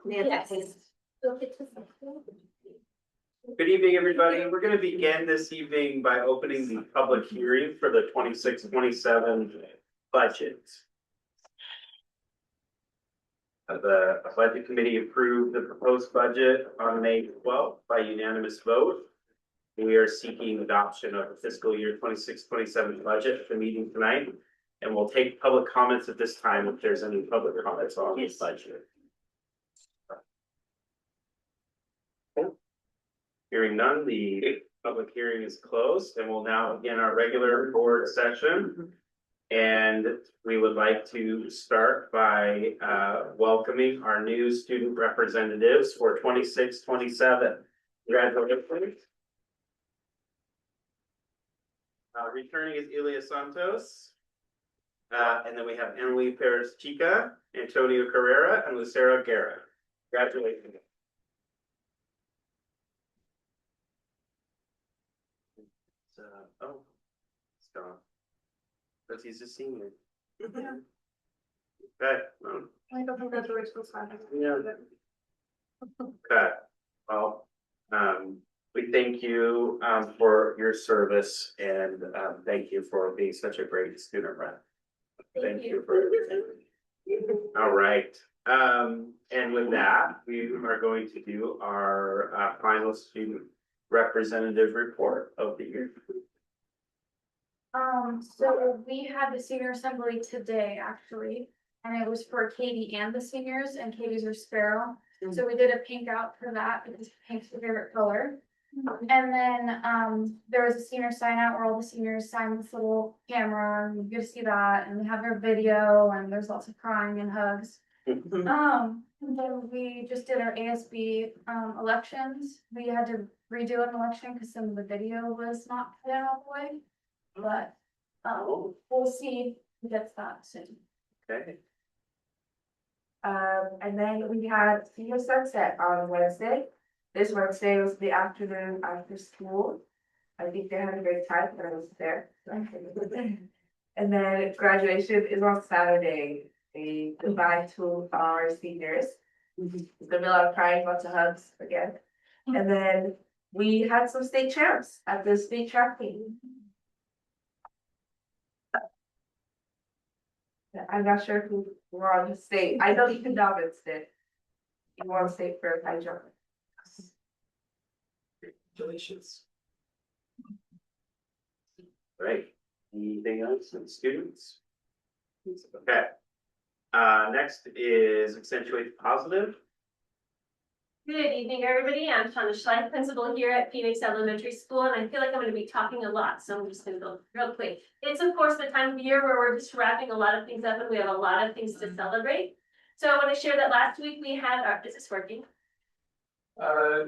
Yes. Good evening, everybody. We're going to begin this evening by opening the public hearing for the 26-27 budget. The budget committee approved the proposed budget on May 12th by unanimous vote. We are seeking adoption of the fiscal year 26-27 budget for the meeting tonight. And we'll take public comments at this time if there's any public comments on this budget. Hearing none, the public hearing is closed and we'll now begin our regular board session. And we would like to start by welcoming our new student representatives for 26-27. Congratulations. Returning is Ilya Santos. And then we have Emily Perez Chica, Antonio Carrera, and Lucero Guerra. Congratulations. Oh, it's gone. But he's a senior. Yeah. Okay. I don't think that's original sign. Yeah. Okay. Well, we thank you for your service and thank you for being such a great student rep. Thank you for everything. All right. And with that, we are going to do our final student representative report of the year. So we had the senior assembly today, actually, and it was for Katie and the seniors, and Katie's are Sparrow. So we did a pink out for that because pink's her favorite color. And then there was a senior sign out where all the seniors signed this little camera, and you get to see that, and they have their video, and there's lots of crying and hugs. And then we just did our ASB elections. We had to redo an election because some of the video was not put in all the way. But we'll see who gets that soon. Okay. And then we had senior sunset on Wednesday. This Wednesday was the afternoon after school. I think they had a great time, but I was there. And then graduation is on Saturday. A goodbye to our seniors. There's gonna be a lot of crying, lots of hugs again. And then we had some state champs at the state track meet. I'm not sure who were on the state. I know Ethan Dobbins did. He won state for high jump. Congratulations. Great. Anything else from students? Okay. Next is accentuate positive. Good evening, everybody. I'm Shauna Schleich, principal here at Phoenix Elementary School, and I feel like I'm going to be talking a lot, so I'm just going to go real quick. It's of course the time of year where we're just wrapping a lot of things up and we have a lot of things to celebrate. So I want to share that last week we had our, is this working?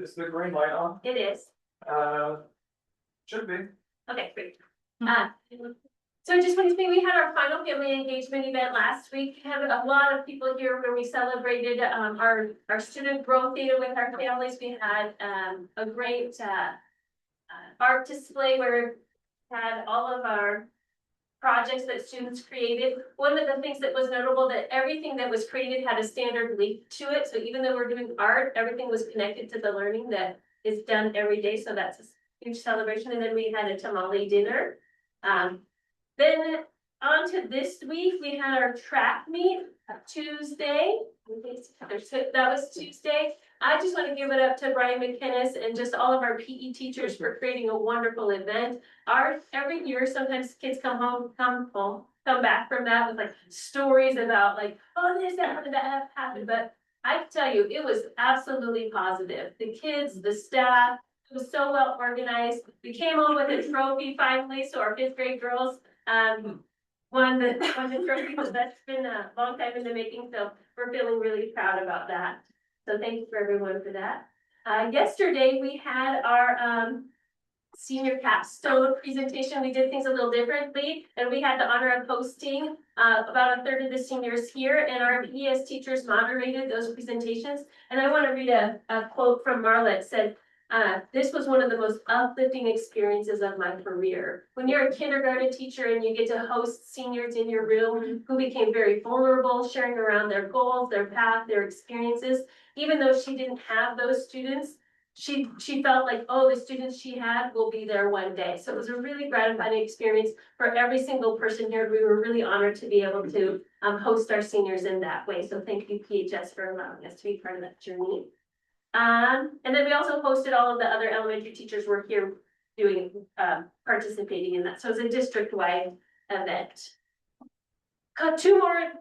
Is the green light on? It is. Should be. Okay, great. So I just want to say we had our final family engagement event last week. We had a lot of people here where we celebrated our student growth data with our families. We had a great art display where we had all of our projects that students created. One of the things that was notable that everything that was created had a standard link to it. So even though we're doing art, everything was connected to the learning that is done every day. So that's a huge celebration. And then we had a tamale dinner. Then on to this week, we had our track meet Tuesday. That was Tuesday. I just want to give it up to Brian McKinnis and just all of our PE teachers for creating a wonderful event. Every year, sometimes kids come back from that with like stories about like, oh, this happened, that happened. But I tell you, it was absolutely positive. The kids, the staff, it was so well organized. We came home with a trophy finally, so our 5th grade girls won the trophy, but that's been a long time in the making, so we're feeling really proud about that. So thank you for everyone for that. Yesterday we had our senior capstone presentation. We did things a little differently, and we had the honor of hosting about a third of the seniors here, and our PES teachers moderated those presentations. And I want to read a quote from Marla. It said, This was one of the most uplifting experiences of my career. When you're a kindergarten teacher and you get to host seniors in your room who became very vulnerable, sharing around their goals, their path, their experiences, even though she didn't have those students, she felt like, oh, the students she had will be there one day. So it was a really gratifying experience for every single person here. We were really honored to be able to host our seniors in that way. So thank you, PHS, for allowing us to be part of that journey. And then we also hosted all of the other elementary teachers were here doing, participating in that. So it's a district-wide event. Two more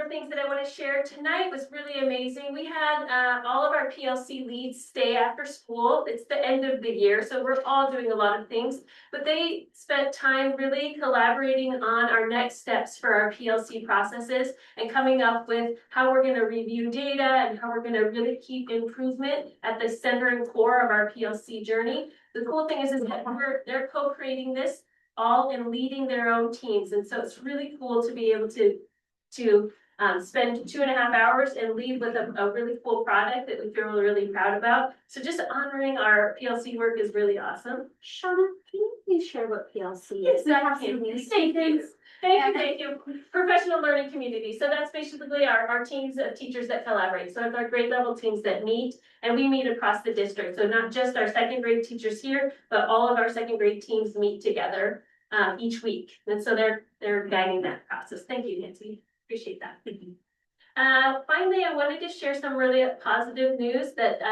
things that I want to share. Tonight was really amazing. We had all of our PLC leads stay after school. It's the end of the year, so we're all doing a lot of things. But they spent time really collaborating on our next steps for our PLC processes and coming up with how we're going to review data and how we're going to really keep improvement at the center and core of our PLC journey. The cool thing is that they're co-creating this all in leading their own teams. And so it's really cool to be able to spend 2.5 hours and lead with a really cool product that we feel really proud about. So just honoring our PLC work is really awesome. Shauna, can you please share what PLC is? Thank you. Professional learning community. So that's basically our teams of teachers that collaborate. So it's our grade level teams that meet, and we meet across the district. So not just our second grade teachers here, but all of our second grade teams meet together each week. And so they're guiding that process. Thank you, Nancy. Appreciate that. Finally, I wanted to share some really positive news that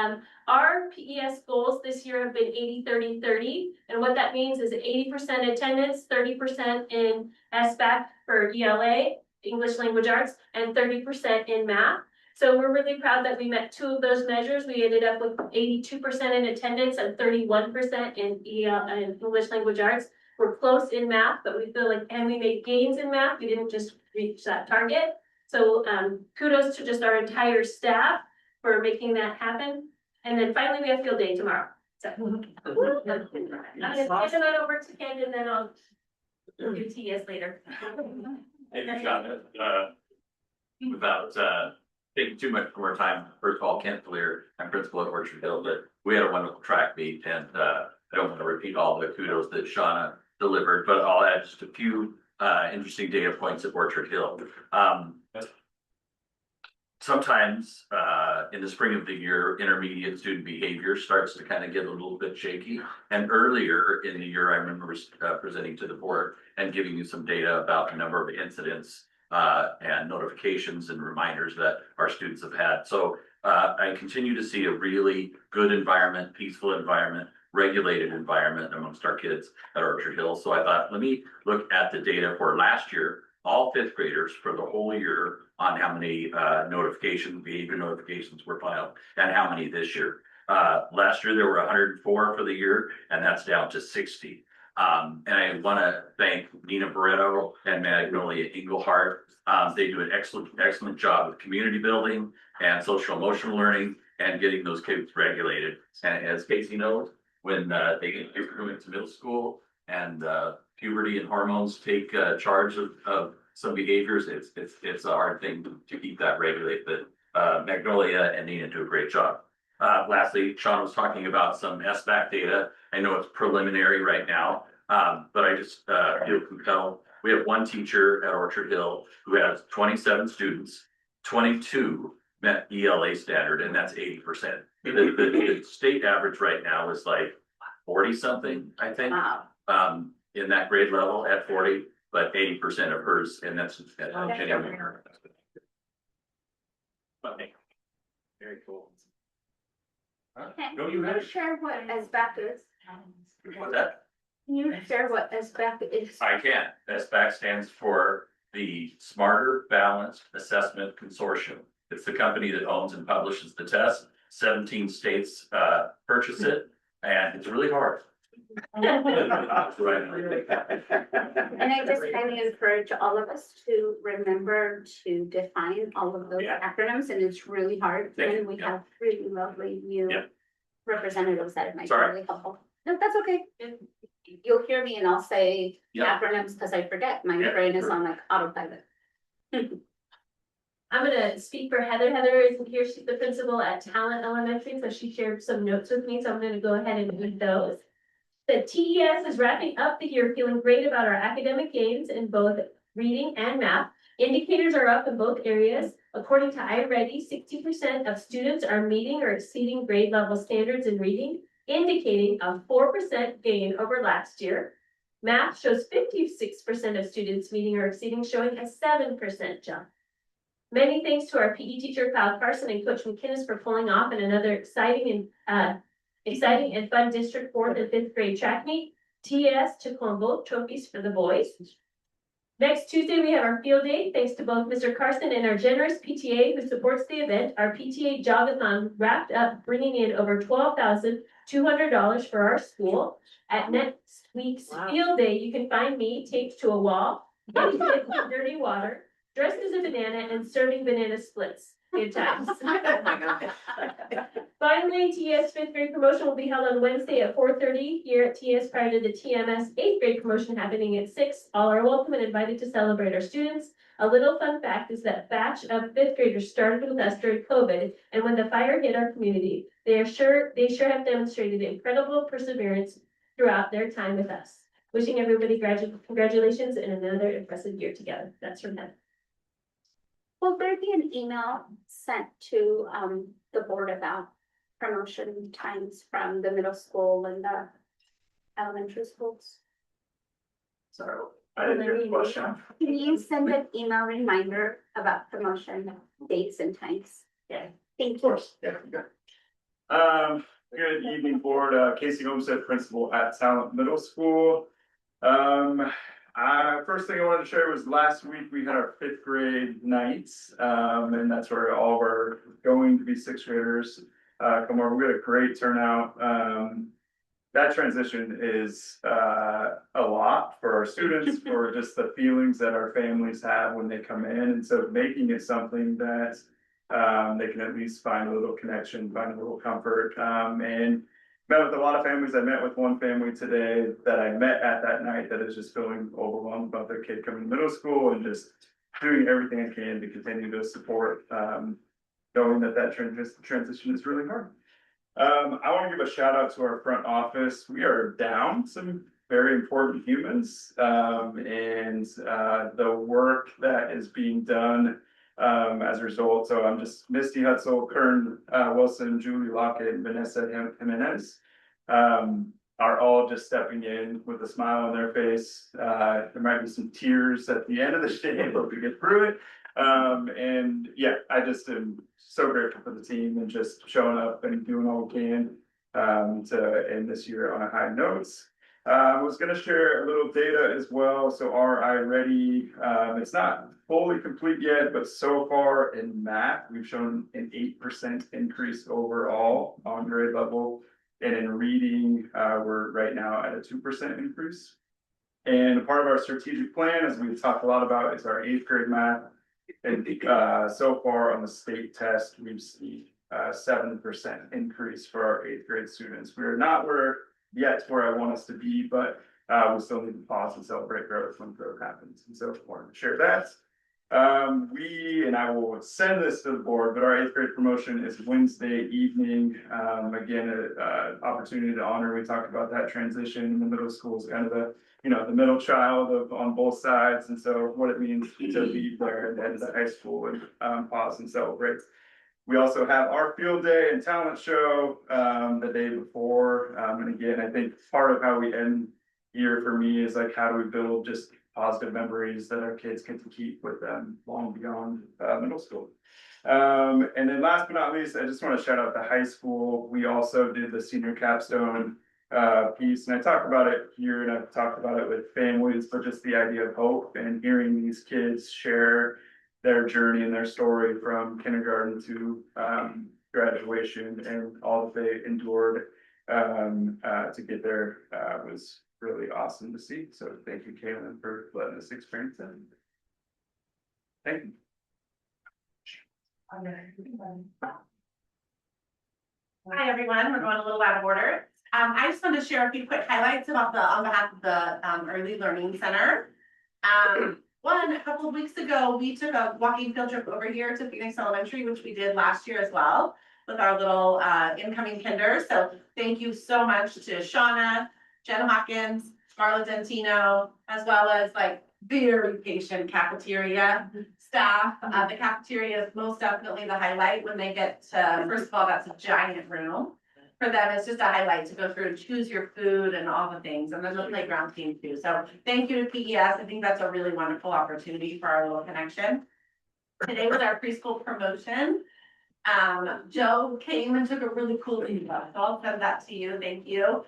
our PES goals this year have been 80-30-30. And what that means is 80% attendance, 30% in SBAC for ELA, English Language Arts, and 30% in math. So we're really proud that we met 2 of those measures. We ended up with 82% in attendance and 31% in English Language Arts. We're close in math, but we feel like, and we made gains in math. We didn't just reach that target. So kudos to just our entire staff for making that happen. And then finally, we have field day tomorrow. So I'm gonna hand it over to Ken, and then I'll do TS later. Hey, Shauna, without taking too much more time, first of all, Kent Fleer, I'm principal at Orchard Hill, but we had a wonderful track meet, and I don't want to repeat all the kudos that Shauna delivered, but I'll add just a few interesting data points at Orchard Hill. Sometimes in the spring of the year, intermediate student behavior starts to kind of get a little bit shaky. And earlier in the year, I remember presenting to the board and giving you some data about the number of incidents and notifications and reminders that our students have had. So I continue to see a really good environment, peaceful environment, regulated environment amongst our kids at Orchard Hill. So I thought, let me look at the data for last year, all 5th graders for the whole year on how many behavior notifications were filed and how many this year. Last year, there were 104 for the year, and that's down to 60. And I want to thank Nina Barreto and Magnolia Engelhardt. They do an excellent job of community building and social emotional learning and getting those kids regulated. And as Casey knows, when they get into middle school and puberty and hormones take charge of some behaviors, it's a hard thing to keep that regulated. But Magnolia and Nina do a great job. Lastly, Sean was talking about some SBAC data. I know it's preliminary right now, but I just feel compelled. We have one teacher at Orchard Hill who has 27 students, 22 met ELA standard, and that's 80%. The state average right now is like 40 something, I think. Wow. In that grade level at 40, but 80% of hers, and that's at Very cool. Can Don't you you have- share what SBAC is? What's that? Can you share what SBAC is? I can. SBAC stands for the Smarter Balanced Assessment Consortium. It's the company that owns and publishes the test. 17 states purchase it, and it's really hard. And I just highly encourage all of us to remember to define all of those Yeah. acronyms, and it's really hard. Thank you. And we Yeah. have really lovely new Yeah. representatives that might be Sorry. really helpful. No, that's okay. You'll hear me and I'll say Yeah. acronyms because I forget. My Yeah, brain is sure. on like autopilot. I'm gonna speak for Heather. Heather isn't here. She's the principal at Talent Elementary, so she shared some notes with me, so I'm gonna go ahead and read those. The TES is wrapping up the year feeling great about our academic gains in both reading and math. Indicators are up in both areas. According to iReady, 60% of students are meeting or exceeding grade level standards in reading, indicating a 4% gain over last year. Math shows 56% of students meeting or exceeding, showing a 7% jump. Many thanks to our PE teacher, Kyle Carson, and Coach McKinnis for pulling off in another exciting and fun district 4th and 5th grade track meet. TES took home both trophies for the boys. Next Tuesday, we have our field day. Thanks to both Mr. Carson and our generous PTA who supports the event. Our PTA jogathon wrapped up, bringing in over $12,200 for our school. At next week's field day, you can find me taped to a wall, getting hit with dirty water, dressed as a banana and serving banana splits. Good times. Finally, TES 5th grade promotion will be held on Wednesday at 4:30 here at TES prior to the TMS 8th grade promotion happening at 6. All are welcome and invited to celebrate our students. A little fun fact is that batch of 5th graders started with us during COVID, and when the fire hit our community, they sure have demonstrated incredible perseverance throughout their time with us. Wishing everybody congratulations and another impressive year together. That's from Heather. Will there be an email sent to the board about promotion times from the middle school and the elementary schools? Sorry, I didn't hear the question. Can you send an email reminder about promotion dates and times? Yeah. Thank Of you. course, yeah, good. Good evening, board. Casey Homestead, principal at Talent Middle School. First thing I wanted to share was last week we had our 5th grade nights, and that's where all of our going to be 6th graders come over. We had a great turnout. That transition is a lot for our students, for just the feelings that our families have when they come in, and so making it something that they can at least find a little connection, find a little comfort, and met with a lot of families. I met with one family today that I met at that night that is just feeling overwhelmed about their kid coming to middle school and just doing everything I can to continue to support, knowing that transition is really hard. I want to give a shout out to our front office. We are down some very important humans, and the work that is being done as a result. So I'm just Misty Hutzel, Kern Wilson, Julie Lockett, and Vanessa Jimenez are all just stepping in with a smile on their face. There might be some tears at the end of the day, but we get through it. And yeah, I just am so grateful for the team and just showing up and doing all we can to end this year on a high note. I was going to share a little data as well. So our iReady, it's not fully complete yet, but so far in math, we've shown an 8% increase overall on grade level. And in reading, we're right now at a 2% increase. And part of our strategic plan, as we've talked a lot about, is our 8th grade math. And so far on the state test, we've seen a 7% increase for our 8th grade students. We're not where I want us to be, but we still need to pause and celebrate growth when growth happens. And so I wanted to share that. And I will send this to the board, but our 8th grade promotion is Wednesday evening. Again, an opportunity to honor. We talked about that transition in the middle school is kind of the middle child on both sides. And so what it means to be there at the end of the high school and pause and celebrate. We also have our field day and talent show the day before. And again, I think part of how we end year for me is like, how do we build just positive memories that our kids get to keep with them long beyond middle school. And then last but not least, I just want to shout out the high school. We also did the senior capstone piece, and I talk about it here and I've talked about it with families, but just the idea of hope and hearing these kids share their journey and their story from kindergarten to graduation and all that they endured to get there was really awesome to see. So thank you, Kaylin, for letting us experience that. Thank you. Hi, everyone. We're going a little out of order. I just wanted to share a few quick highlights on behalf of the Early Learning Center. One, a couple of weeks ago, we took a walking field trip over here to Phoenix Elementary, which we did last year as well, with our little incoming kinder. So thank you so much to Shauna, Jen Hawkins, Marla Dentino, as well as like very patient cafeteria staff. The cafeteria is most definitely the highlight when they get to, first of all, that's a giant room. For them, it's just a highlight to go through and choose your food and all the things, and there's a playground team too, so thank you to PES, I think that's a really wonderful opportunity for our little connection. Today was our preschool promotion. Joe came and took a really cool lead, so I'll send that to you, thank you.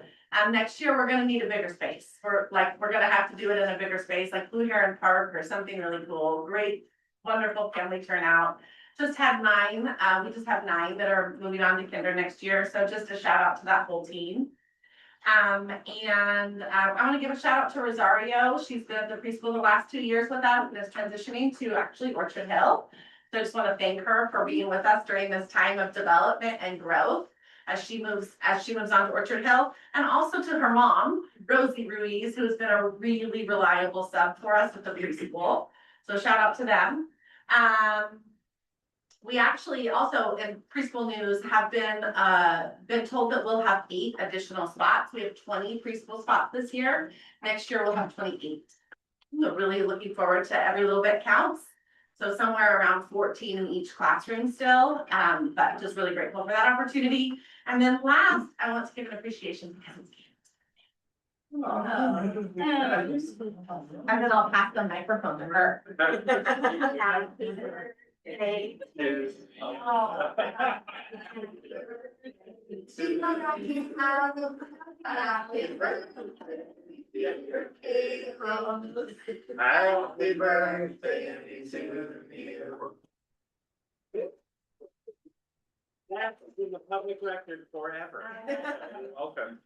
Next year, we're gonna need a bigger space, we're gonna have to do it in a bigger space, like Blue Heron Park or something really cool, great, wonderful family turnout. Just had 9, we just have 9 that are moving on to kinder next year, so just a shout out to that whole team. I wanna give a shout out to Rosario, she's been at the preschool the last 2 years with us and is transitioning to actually Orchard Hill. So I just wanna thank her for being with us during this time of development and growth as she moves on to Orchard Hill, and also to her mom, Rosie Ruiz, who's been a really reliable sub for us at the preschool, so shout out to them. We actually also in preschool news have been told that we'll have 8 additional spots. We have 20 preschool spots this year. Next year we'll have 28. So really looking forward to every little bit counts. So somewhere around 14 in each classroom still, but just really grateful for that opportunity. And then last, I want to give an appreciation because it's and then I'll pass the microphone to her. Happy birthday to you. That's in the public record forever. Welcome.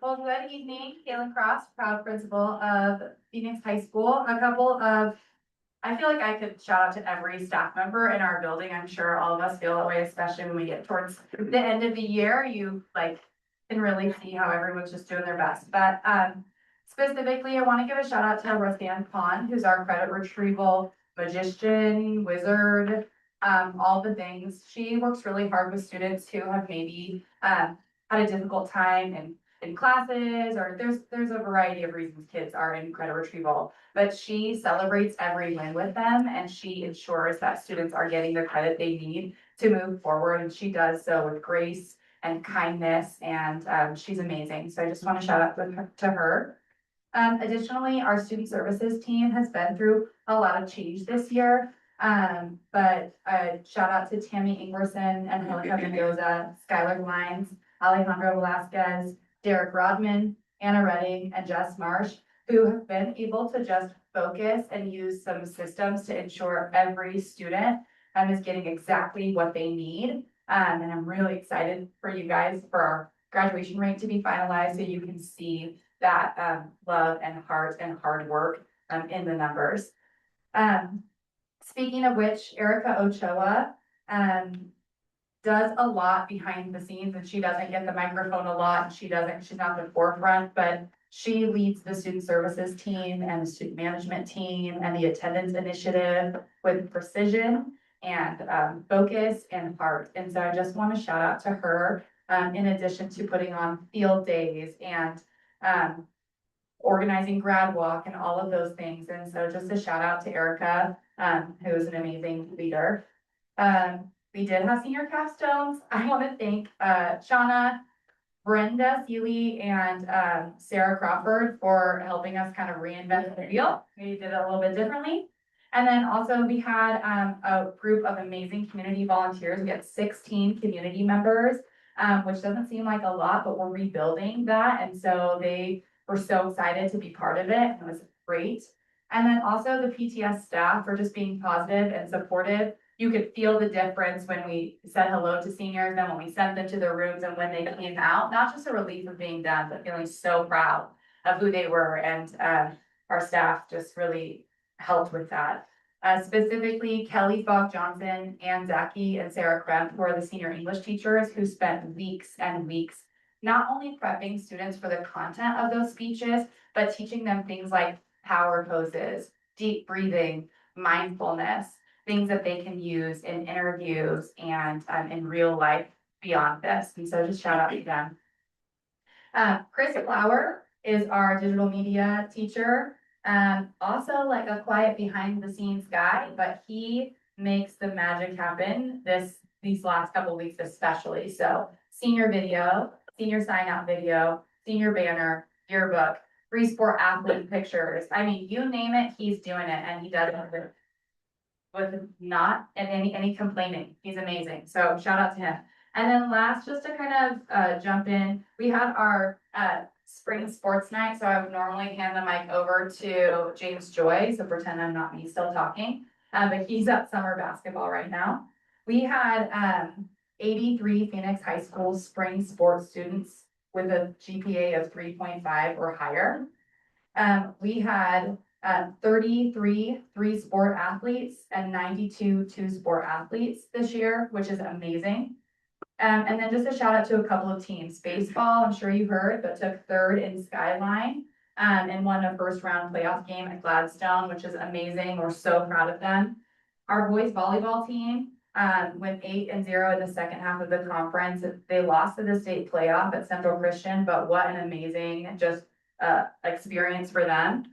Well, good evening, Kaylin Cross, proud principal of Phoenix High School. I feel like I could shout out to every staff member in our building. I'm sure all of us feel that way, especially when we get towards the end of the year. You can really see how everyone's just doing their best. But specifically, I want to give a shout out to Roseanne Pond, who's our credit retrieval magician, wizard, all the things. She works really hard with students who have maybe had a difficult time in classes, or there's a variety of reasons kids are in credit retrieval, but she celebrates every win with them, and she ensures that students are getting the credit they need to move forward, and she does so with grace and kindness, and she's amazing. So I just want to shout out to her. Additionally, our student services team has been through a lot of change this year. But shout out to Tammy Ingerson and Angelica Mendoza, Skylar Glines, Alejandro Velasquez, Derek Rodman, Anna Redding, and Jess Marsh, who have been able to just focus and use some systems to ensure every student is getting exactly what they need. And I'm really excited for you guys for our graduation rate to be finalized, so you can see that love and heart and hard work in the numbers. Speaking of which, Erica Ochoa does a lot behind the scenes, and she doesn't get the microphone a lot, and she's not the forefront, but she leads the student services team and the student management team and the attendance initiative with precision and focus and heart. And so I just want to shout out to her, in addition to putting on field days and organizing grad walk and all of those things. And so just a shout out to Erica, who is an amazing leader. We did have senior capstones. I want to thank Shauna, Brenda Seeley, and Sarah Crawford for helping us kind of reinvent the wheel. We did it a little bit differently. And then also we had a group of amazing community volunteers. We had 16 community members, which doesn't seem like a lot, but we're rebuilding that. And so they were so excited to be part of it. It was great. And then also the PTS staff for just being positive and supportive. You could feel the difference when we said hello to seniors and when we sent them to their rooms and when they came out, not just a relief of being done, but feeling so proud of who they were. And our staff just really helped with that. Specifically, Kelly Fogg Johnson, Ann Zaki, and Sarah Kremp, who are the senior English teachers who spent weeks and weeks not only prepping students for the content of those speeches, but teaching them things like power poses, deep breathing, mindfulness, things that they can use in interviews and in real life beyond this. And so just shout out to them. Chris Flower is our digital media teacher. Also like a quiet behind the scenes guy, but he makes the magic happen these last couple of weeks especially. So senior video, senior sign out video, senior banner, yearbook, free sport athlete pictures. I mean, you name it, he's doing it, and he does it with not any complaining. He's amazing. So shout out to him. And then last, just to kind of jump in, we had our spring sports night. So I would normally hand the mic over to James Joy. So pretend I'm not me still talking. But he's at summer basketball right now. We had 83 Phoenix High School spring sports students with a GPA of 3.5 or higher. We had 33 three-sport athletes and 92 two-sport athletes this year, which is amazing. And then just a shout out to a couple of teams. Baseball, I'm sure you heard, but took third in Skyline and won a first round playoff game at Gladstone, which is amazing. We're so proud of them. Our boys volleyball team went 8-0 in the second half of the conference. They lost to the state playoff at Central Christian, but what an amazing just experience for them.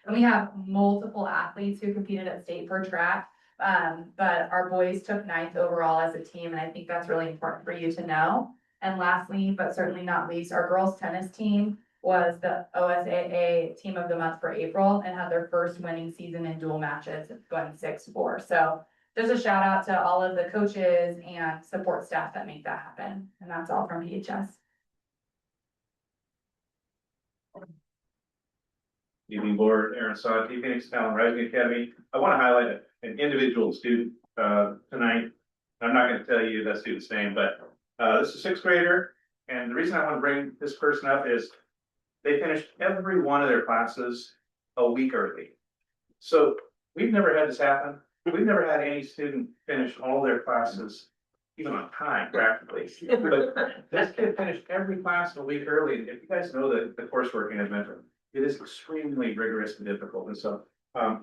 And we have multiple athletes who competed at state for track. But our boys took 9th overall as a team, and I think that's really important for you to know. And lastly, but certainly not least, our girls tennis team was the OSAA team of the month for April and had their first winning season in dual matches, going 6-4. So just a shout out to all of the coaches and support staff that make that happen. And that's all from PHS. Evening board, Aaron Sod, Phoenix Talent Rising Academy. I want to highlight an individual student tonight. I'm not going to tell you that student's name, but this is a 6th grader. And the reason I want to bring this person up is they finished every one of their classes a week early. So we've never had this happen. We've never had any student finish all their classes even on time practically. But this kid finished every class a week early. And if you guys know the coursework in Edmonton, it is extremely rigorous and difficult. And so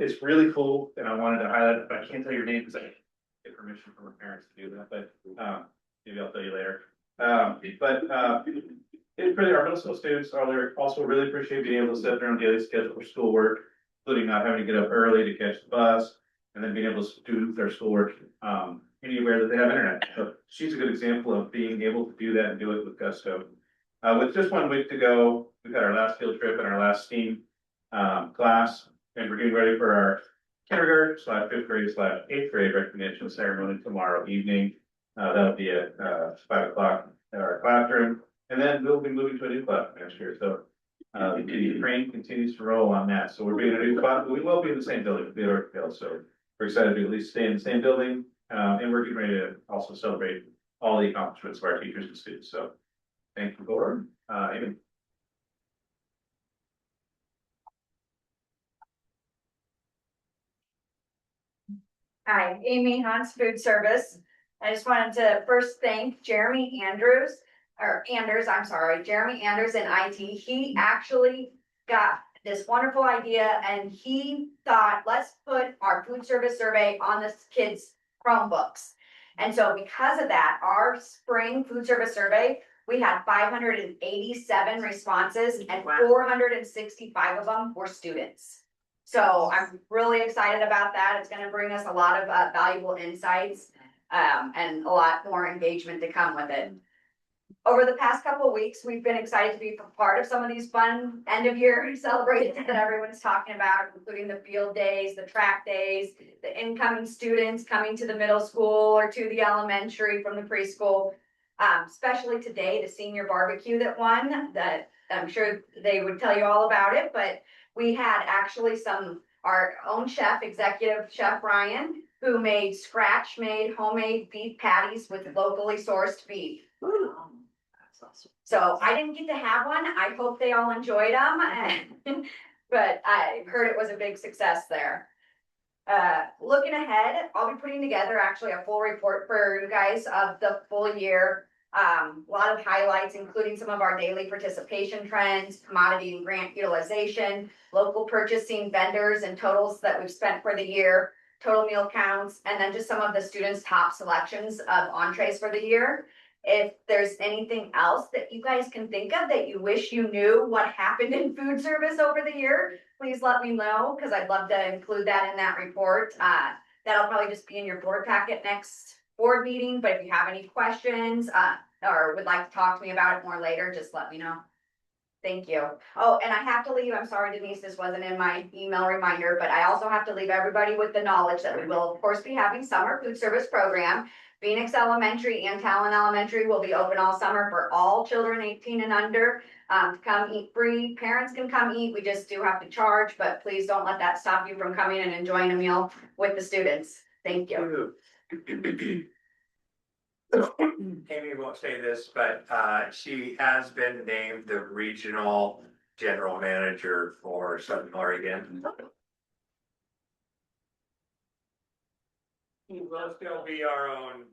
it's really cool. And I wanted to highlight it, but I can't tell your name because I get permission from our parents to do that, but maybe I'll tell you later. It's really our middle school students also really appreciate being able to set their own daily schedule for schoolwork, including not having to get up early to catch the bus, and then being able to do their schoolwork anywhere that they have internet. So she's a good example of being able to do that and do it with gusto. With just 1 week to go, we've got our last field trip and our last STEAM class, and we're getting ready for our kindergarten / 5th grade / 8th grade recognition ceremony tomorrow evening. That'll be at 5 o'clock at our classroom, and then we'll be moving to a new class next year. So the train continues to roll on that. So we're being in a new spot, but we will be in the same building, Theodore Field. So we're excited to at least stay in the same building, and we're getting ready to also celebrate all the accomplishments of our teachers and students. So thank you, Gordon. Amy. Hi, Amy Hans Food Service. I just wanted to first thank Jeremy Anders Jeremy Anders in IT. He actually got this wonderful idea and he thought, let's put our food service survey on the kids' Chromebooks. And so because of that, our spring food service survey, we had 587 responses and 465 of them were students. So I'm really excited about that. It's going to bring us a lot of valuable insights and a lot more engagement to come with it. Over the past couple of weeks, we've been excited to be part of some of these fun end of year celebrations that everyone's talking about, including the field days, the track days, the incoming students coming to the middle school or to the elementary from the preschool. Especially today, the senior barbecue that won, that I'm sure they would tell you all about it, but we had actually our own chef, executive chef Ryan, who made scratch-made homemade beef patties with locally sourced beef. Ooh. So I didn't get to have one. I hope they all enjoyed them, but I heard it was a big success there. Looking ahead, I'll be putting together actually a full report for you guys of the full year A lot of highlights, including some of our daily participation trends, commodity and grant utilization, local purchasing vendors and totals that we've spent for the year, total meal counts, and then just some of the students' top selections of entrees for the year. If there's anything else that you guys can think of that you wish you knew what happened in food service over the year, please let me know, because I'd love to include that in that report. That'll probably just be in your board packet next board meeting, but if you have any questions, or would like to talk to me about it more later, just let me know. Thank you. Oh, and I have to leave, I'm sorry Denise, this wasn't in my email reminder, but I also have to leave everybody with the knowledge that we will of course be having summer food service program. Phoenix Elementary and Talon Elementary will be open all summer for all children 18 and under, to come eat free. Parents can come eat, we just do have to charge, but please don't let that stop you from coming and enjoying a meal with the students. Thank you. Amy won't say this, but she has been named the regional general manager for Southern Oregon. She will still be our own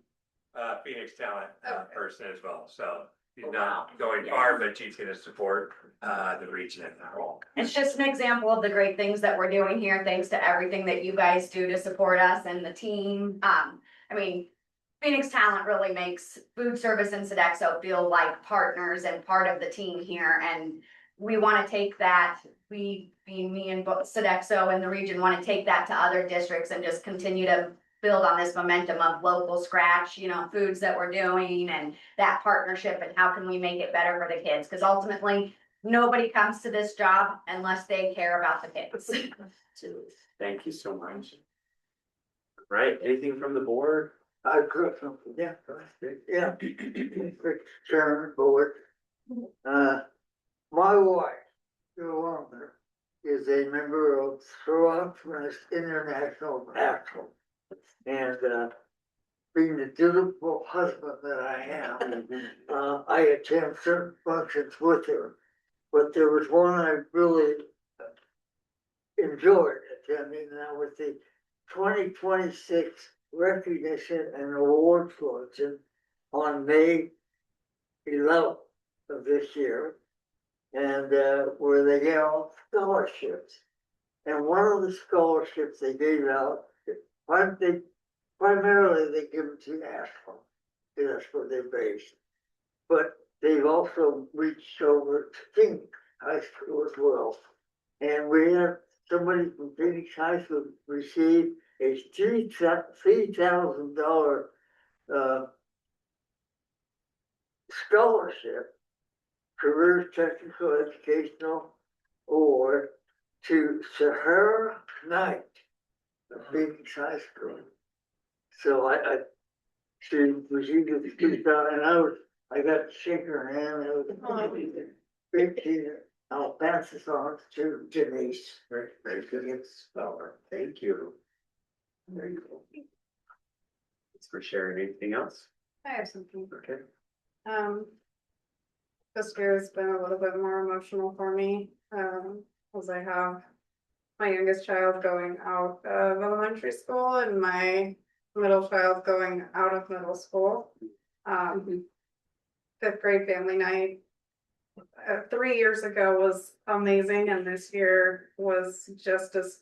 Phoenix talent person as well, so she's not going far, but she's gonna support the region in that role. It's just an example of the great things that we're doing here, thanks to everything that you guys do to support us and the team. I mean, Phoenix Talent really makes food service and Sodexo feel like partners and part of the team here, and we want to take that, we, being me and Sodexo and the region, want to take that to other districts and just continue to build on this momentum of local scratch, you know, foods that we're doing and that partnership and how can we make it better for the kids? Because ultimately, nobody comes to this job unless they care about the kids. Thank you so much. Right, anything from the board? I could, yeah, Chairman, board. My wife, Yolanda, is a member of Sir Optimus International National. And, being the dutiful husband that I am, I attend certain functions with her. But there was one I really enjoyed attending, and that was the 2026 recognition and award function on May 11th of this year, and where they gave out scholarships. And one of the scholarships they gave out, primarily they give them to Ashland, that's where they're based. But they've also reached over to Phoenix High School as well. And we have somebody from Phoenix High School receive a $3,000 scholarship, career technical educational award to Sahara Knight of Phoenix High School. So she received the $2,000, and I got to shake her hand. It was big tear. I'll pass this on to Denise. Very, very good. Thank you. Very cool. Thanks for sharing. Anything else? I have something. Okay. This year has been a little bit more emotional for me, as I have my youngest child going out of elementary school and my middle child going out of middle school. Fifth grade family night 3 years ago was amazing, and this year was just as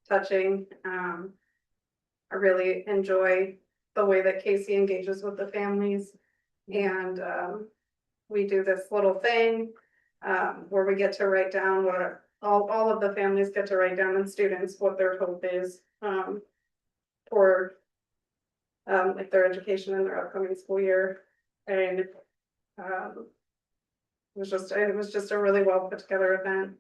touching. I really enjoy the way that Casey engages with the families, and we do this little thing where we get to write down what all of the families get to write down, and students what their hope is for like their education in their upcoming school year. And it was just a really well put together event.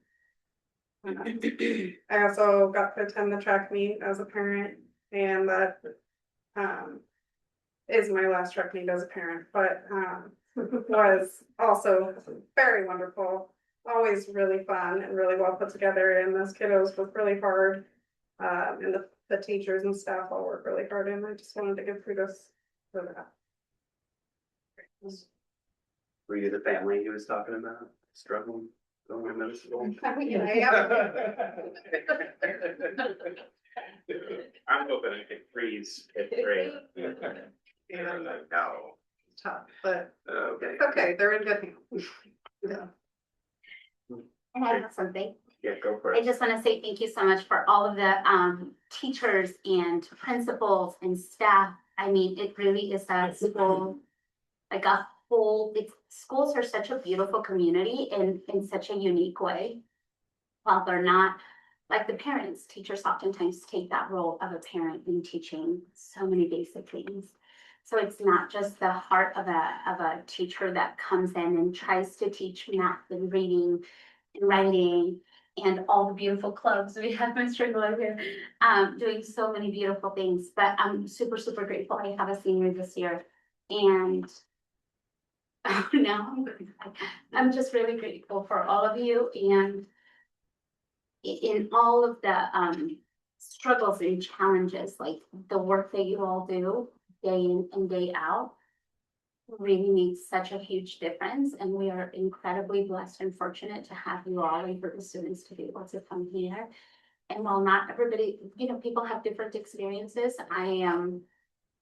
I also got to attend the track meet as a parent, and that is my last track meet as a parent, but was also very wonderful, always really fun and really well put together, and those kiddos worked really hard, and the teachers and staff all work really hard, and I just wanted to give kudos for that. Were you the family he was talking about, struggling, going to middle school? I'm hoping I can freeze fifth grade. No, tough, but Okay. it's okay, they're in good hands. Yeah. And I have something. Yeah, go for I it. just want to say thank you so much for all of the teachers and principals and staff. I mean, it really is a school, like a whole, schools are such a beautiful community in such a unique way. While they're not, like the parents, teachers oftentimes take that role of a parent in teaching so many basic things. So it's not just the heart of a teacher that comes in and tries to teach math and reading and writing and all the beautiful clubs. We have Mr. Glow here, doing so many beautiful things, but I'm super, super grateful. I have a senior this year and now I'm just really grateful for all of you and in all of the struggles and challenges, like the work that you all do day in and day out really makes such a huge difference. And we are incredibly blessed and fortunate to have you all and for the students to be able to come here. And while not everybody, people have different experiences, I am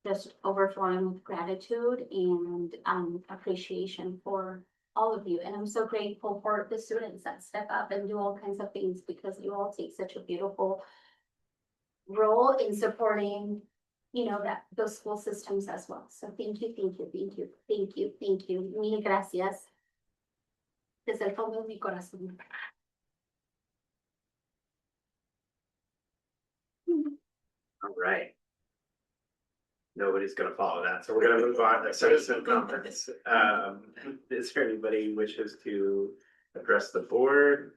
just overflowing with gratitude and appreciation for all of you. And I'm so grateful for the students that step up and do all kinds of things because you all take such a beautiful role in supporting, those school systems as well. So thank you, thank you, thank you, thank you, thank you. Mil gracias. Desde el fondo de mi corazón. All right. Nobody's gonna follow that, so we're gonna move on to citizen comments. Is there anybody who wishes to address the board?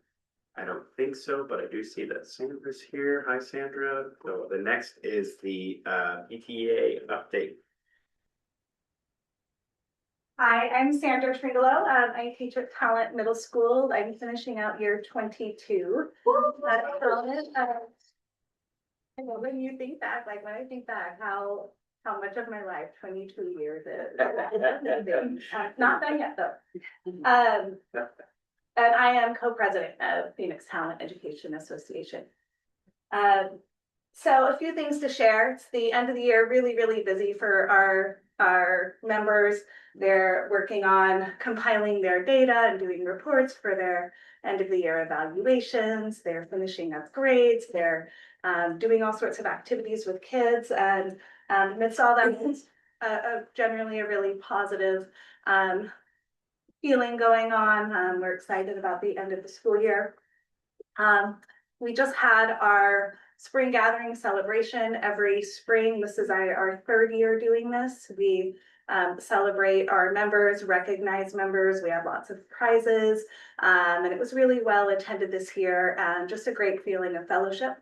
I don't think so, but I do see that Sandra's here. Hi, Sandra. So the next is the PTA update. Hi, I'm Sandra Tringolo. I teach at Talent Middle School. I'm finishing out year 22. When you think back, when I think back, how much of my life 22 years is. Not done yet though. And I am co-president of Phoenix Talent Education Association. So a few things to share. It's the end of the year, really, really busy for our members. They're working on compiling their data and doing reports for their end of the year evaluations. They're finishing up grades. They're doing all sorts of activities with kids. And amidst all that, it's generally a really positive feeling going on. We're excited about the end of the school year. We just had our spring gathering celebration every spring. This is our third year doing this. We celebrate our members, recognize members. We have lots of prizes, and it was really well attended this year and just a great feeling of fellowship.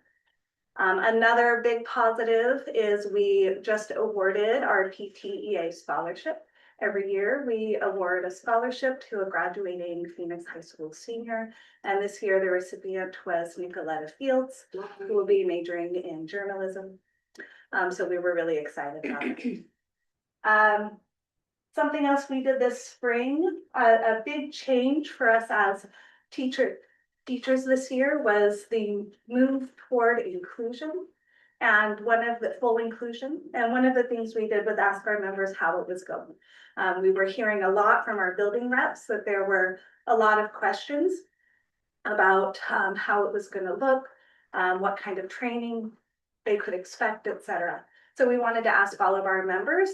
Another big positive is we just awarded our PTEA scholarship. Every year we award a scholarship to a graduating Phoenix High School senior. And this year the recipient was Nicoletta Fields, who will be majoring in journalism. So we were really excited about it. Something else we did this spring, a big change for us as teachers this year was the move toward inclusion and one of the full inclusion. And one of the things we did was ask our members how it was going. We were hearing a lot from our building reps that there were a lot of questions about how it was going to look, what kind of training they could expect, etc. So we wanted to ask all of our members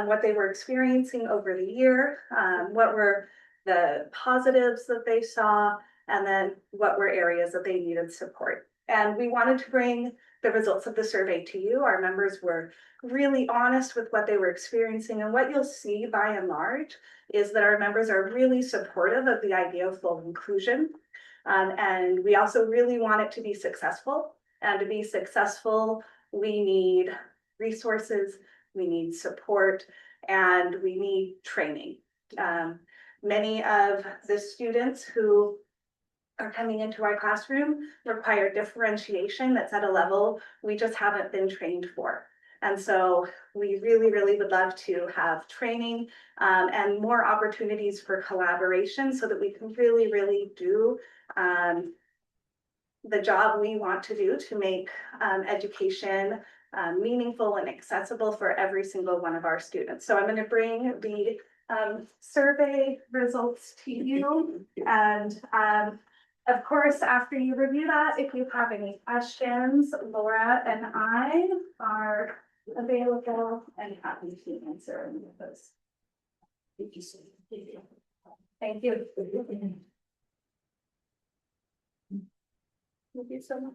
what they were experiencing over the year, what were the positives that they saw, and then what were areas that they needed support. And we wanted to bring the results of the survey to you. Our members were really honest with what they were experiencing. And what you'll see by and large is that our members are really supportive of the idea of full inclusion. And we also really want it to be successful. And to be successful, we need resources, we need support, and we need training. Many of the students who are coming into our classroom require differentiation that's at a level we just haven't been trained for. And so we really, really would love to have training and more opportunities for collaboration so that we can really, really do the job we want to do to make education meaningful and accessible for every single one of our students. So I'm going to bring the survey results to you. And of course, after you review that, if you have any questions, Laura and I are available and happy to answer any of those. Thank you. Thank you. Thank you so much.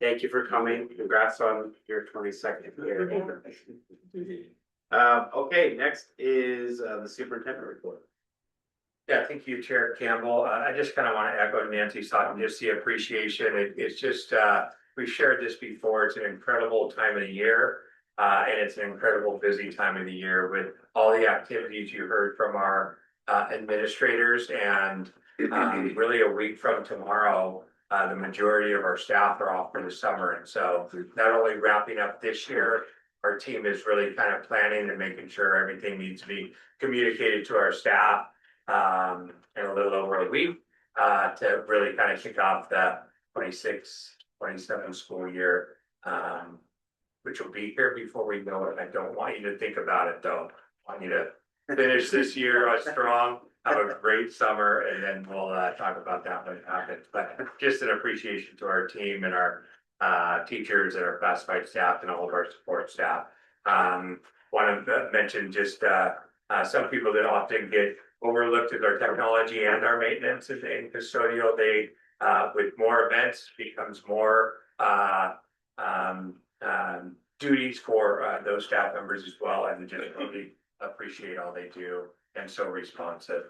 Thank you for coming. Congrats on your 22nd year. Okay, next is the superintendent report. Yeah, thank you, Chair Campbell. I just kind of want to echo Nancy's thought and just the appreciation. It's just, we've shared this before. It's an incredible time of the year. And it's an incredible busy time of the year with all the activities you heard from our administrators, and really a week from tomorrow, the majority of our staff are off for the summer. And so not only wrapping up this year, our team is really kind of planning and making sure everything needs to be communicated to our staff in a little over a week to really kind of kick off the 26-27 school year, which will be here before we know it. I don't want you to think about it though. I want you to finish this year strong, have a great summer, and then we'll talk about that when it happens. But just an appreciation to our team and our teachers and our classified staff and all of our support staff. Want to mention just some people that often get overlooked is our technology and our maintenance and custodial. They with more events becomes more duties for those staff members as well, and just really appreciate all they do and so responsive.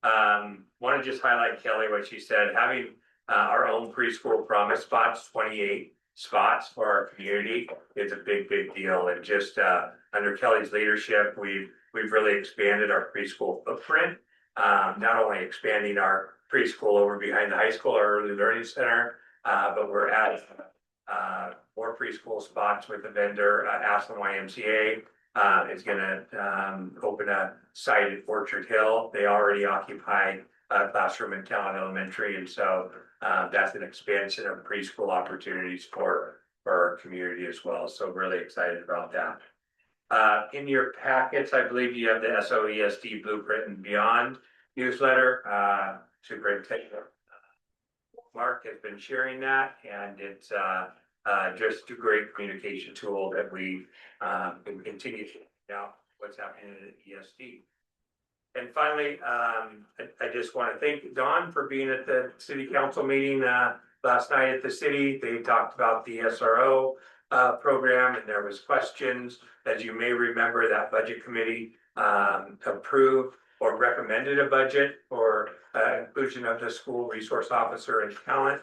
Want to just highlight Kelly, what she said, having our own preschool promise spots, 28 spots for our community is a big deal. And just under Kelly's leadership, we've really expanded our preschool footprint, not only expanding our preschool over behind the high school, our early learning center, but we're adding more preschool spots with the vendor. Ashland YMCA is going to open a site at Orchard Hill. They already occupy a classroom in Talon Elementary, and so that's an expansion of preschool opportunities for our community as well. So really excited about that. In your packets, I believe you have the SOESD Blueprint and Beyond newsletter. Superintendent Mark has been sharing that, and it's just a great communication tool that we can continue to find out what's happening at ESD. And finally, I just want to thank Dawn for being at the city council meeting last night at the city. They talked about the SRO program, and there was questions. As you may remember, that budget committee approved or recommended a budget for inclusion of the school resource officer and talent.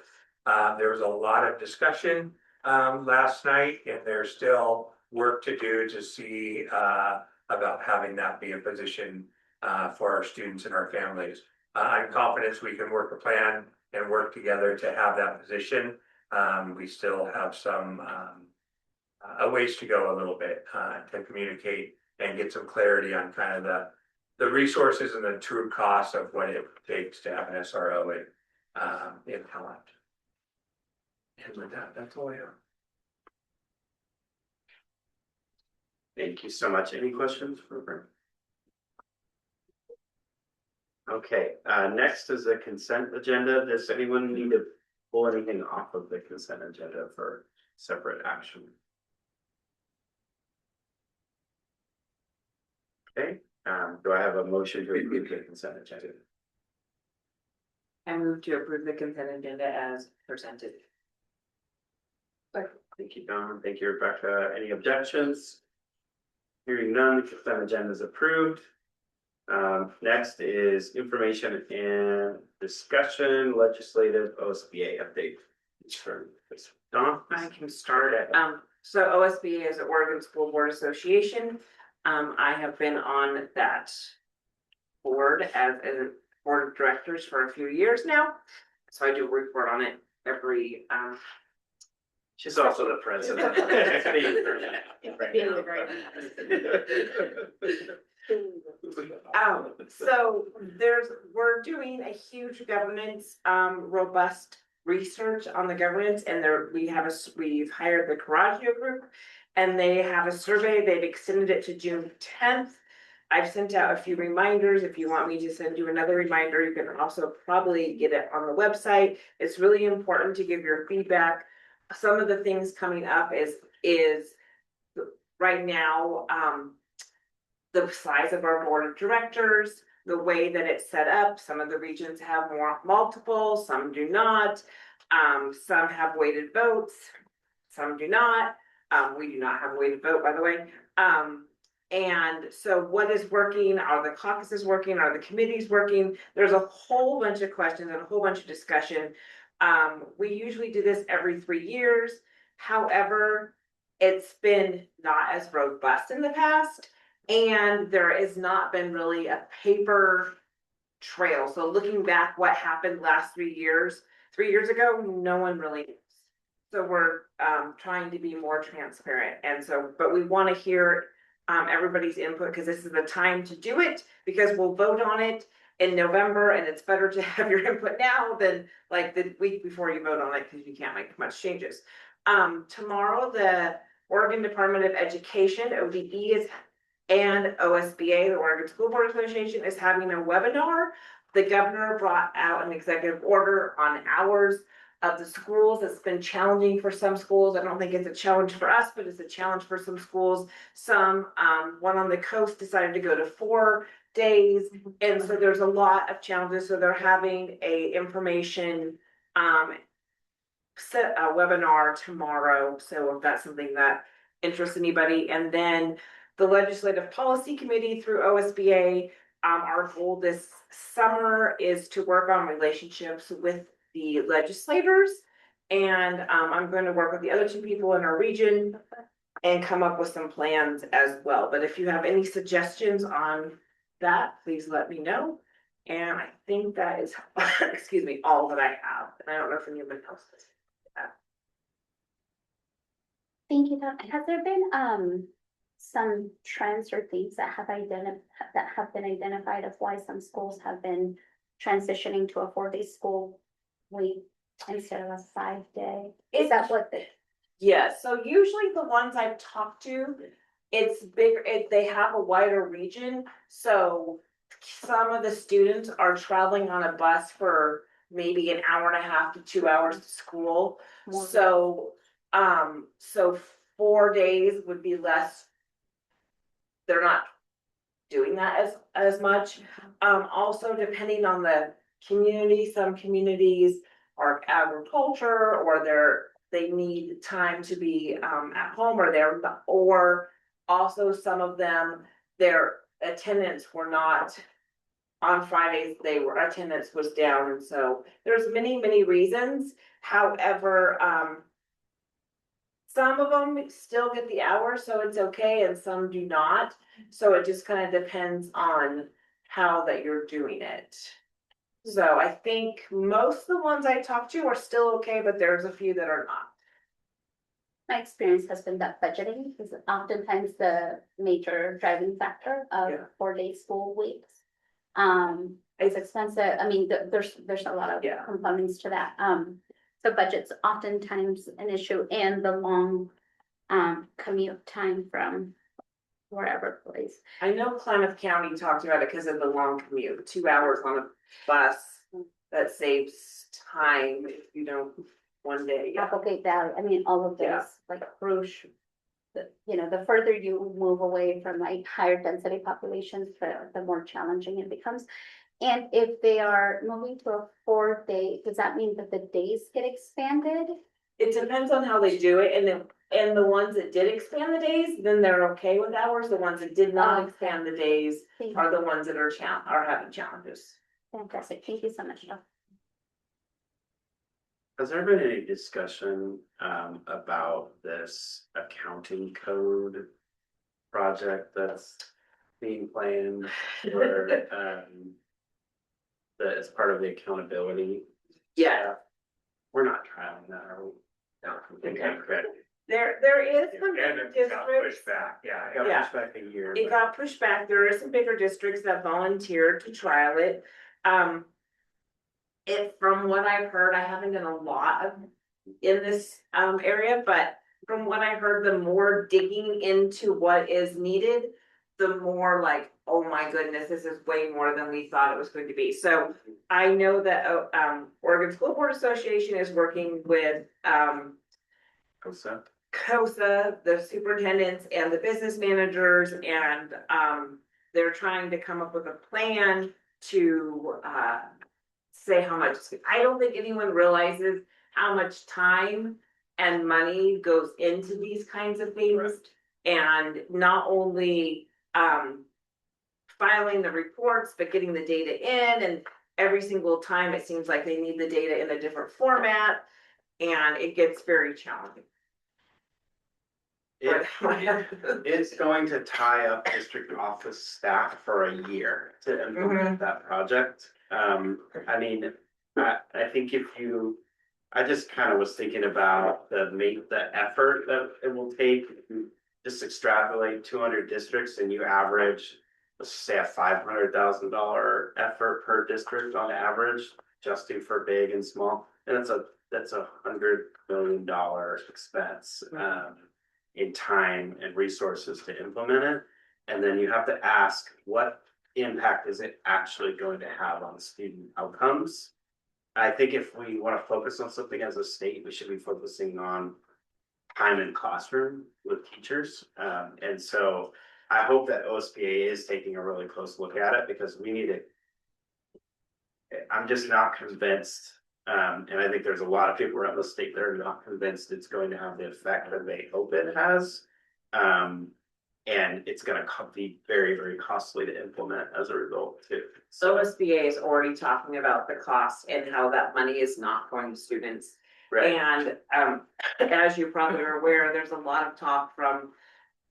There was a lot of discussion last night, and there's still work to do to see about having that be a position for our students and our families. I'm confident we can work a plan and work together to have that position. We still have some a ways to go a little bit to communicate and get some clarity on kind of the resources and the true cost of what it takes to have an SRO in talent. And with that, that's all I have. Thank you so much. Any questions for Brent? Okay, next is the consent agenda. Does anyone need to pull anything off of the consent agenda for separate action? Okay, do I have a motion to approve the consent agenda? I move to approve the consent agenda as presented. Thank you, Don. Thank you, Rebecca. Any objections? Hearing none, the consent agenda is approved. Next is information and discussion, legislative OSBA update. Don? I can start it. So OSBA is the Oregon School Board Association. I have been on that board as a board of directors for a few years now. So I do report on it every She's also the president. So we're doing a huge governance robust research on the governance and we've hired the Coraggio group. And they have a survey, they've extended it to June 10th. I've sent out a few reminders. If you want me to send you another reminder, you can also probably get it on the website. It's really important to give your feedback. Some of the things coming up is right now, the size of our board of directors, the way that it's set up. Some of the regions have multiple, some do not. Some have weighted votes, some do not. We do not have a weighted vote, by the way. And so what is working? Are the caucuses working? Are the committees working? There's a whole bunch of questions and a whole bunch of discussion. We usually do this every 3 years. However, it's been not as robust in the past. And there has not been really a paper trail. So looking back, what happened last 3 years, 3 years ago, no one really knows. So we're trying to be more transparent. And so, but we want to hear everybody's input because this is the time to do it because we'll vote on it in November and it's better to have your input now than like the week before you vote on it because you can't make much changes. Tomorrow, the Oregon Department of Education, ODE and OSBA, the Oregon School Board Association, is having a webinar. The governor brought out an executive order on hours of the schools. It's been challenging for some schools. I don't think it's a challenge for us, but it's a challenge for some schools. Some, one on the coast decided to go to 4 days. And so there's a lot of challenges. So they're having a information, set a webinar tomorrow. So if that's something that interests anybody. And then the Legislative Policy Committee through OSBA, our goal this summer is to work on relationships with the legislators. And I'm going to work with the other 2 people in our region and come up with some plans as well. But if you have any suggestions on that, please let me know. And I think that is, excuse me, all that I have. And I don't know if anybody else does. Thank you, Doc. Has there been some trends or things that have been identified of why some schools have been transitioning to a 4-day school week instead of a 5-day? Is that what the? Yeah, so usually the ones I've talked to, it's bigger, they have a wider region. So some of the students are traveling on a bus for maybe an hour and a half to 2 hours to school. So 4 days would be less. They're not doing that as much. Also depending on the community, some communities are agriculture or they need time to be at home or also some of them, their attendance were not on Fridays, attendance was down. And so there's many reasons. However, some of them still get the hours, so it's okay, and some do not. So it just kind of depends on how that you're doing it. So I think most of the ones I talked to are still okay, but there's a few that are not. My experience has been that budgeting is oftentimes the major driving factor of 4-day school weeks. It's expensive. I mean, there's a lot of components to that. So budget's oftentimes an issue and the long commute time from wherever place. I know Klamath County talked about it because of the long commute, 2 hours on a bus. That saves time if you don't one day. Applegate Valley, I mean, all of those, like Bruce. The further you move away from like higher density populations, the more challenging it becomes. And if they are moving to a 4-day, does that mean that the days get expanded? It depends on how they do it, and the ones that did expand the days, then they're okay with hours. The ones that did not expand the days are the ones that are having challenges. Fantastic, thank you so much, Doc. Has there been any discussion about this accounting code project that's being planned or that is part of the accountability? Yeah. We're not trying that, are we? No, okay. There is some And bigger it got districts. pushed back, It got pushed back a year. It got pushed back. There are some bigger districts that volunteered to trial it. from what I've heard, I haven't done a lot of in this area, but from what I heard, the more digging into what is needed, the more like, oh my goodness, this is way more than we thought it was going to be. So I know that Oregon School Board Association is working with COSA, the superintendents and the business managers, and they're trying to come up with a plan to say how much. I don't think anyone realizes how much time and money goes into these kinds of things. And not only filing the reports, but getting the data in, and every single time it seems like they need the data in a different format, and it gets very challenging. It's going to tie up district office staff for a year to implement that project. I mean, I think I just kind of was thinking about the effort that it will take. Just extrapolate 200 districts and you average, let's say a $500,000 effort per district on average, adjusting for big and small. And that's $100 million expense in time and resources to implement it. And then you have to ask, what impact is it actually going to have on student outcomes? I think if we want to focus on something as a state, we should be focusing on time in classroom with teachers. And so I hope that OSBA is taking a really close look at it, because we need it. I'm just not convinced. And I think there's a lot of people around the state that are not convinced it's going to have the effect that they hope it has. And it's going to be very, very costly to implement as a result too. So OSBA is already talking about the cost and how that money is not going to students. Right. And as you probably are aware, there's a lot of talk from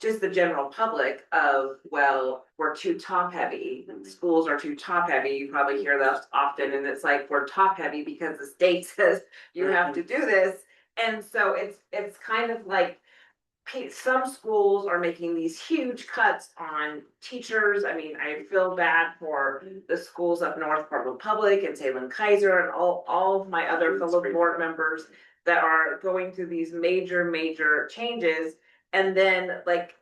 just the general public of, well, we're too top heavy, schools are too top heavy. You probably hear that often, and it's like, we're top heavy because the state says you have to do this. And so it's kind of like, some schools are making these huge cuts on teachers. I mean, I feel bad for the schools up north, Portland Public and Salem Kaiser, and all of my other fellow board members that are going through these major changes. And then like,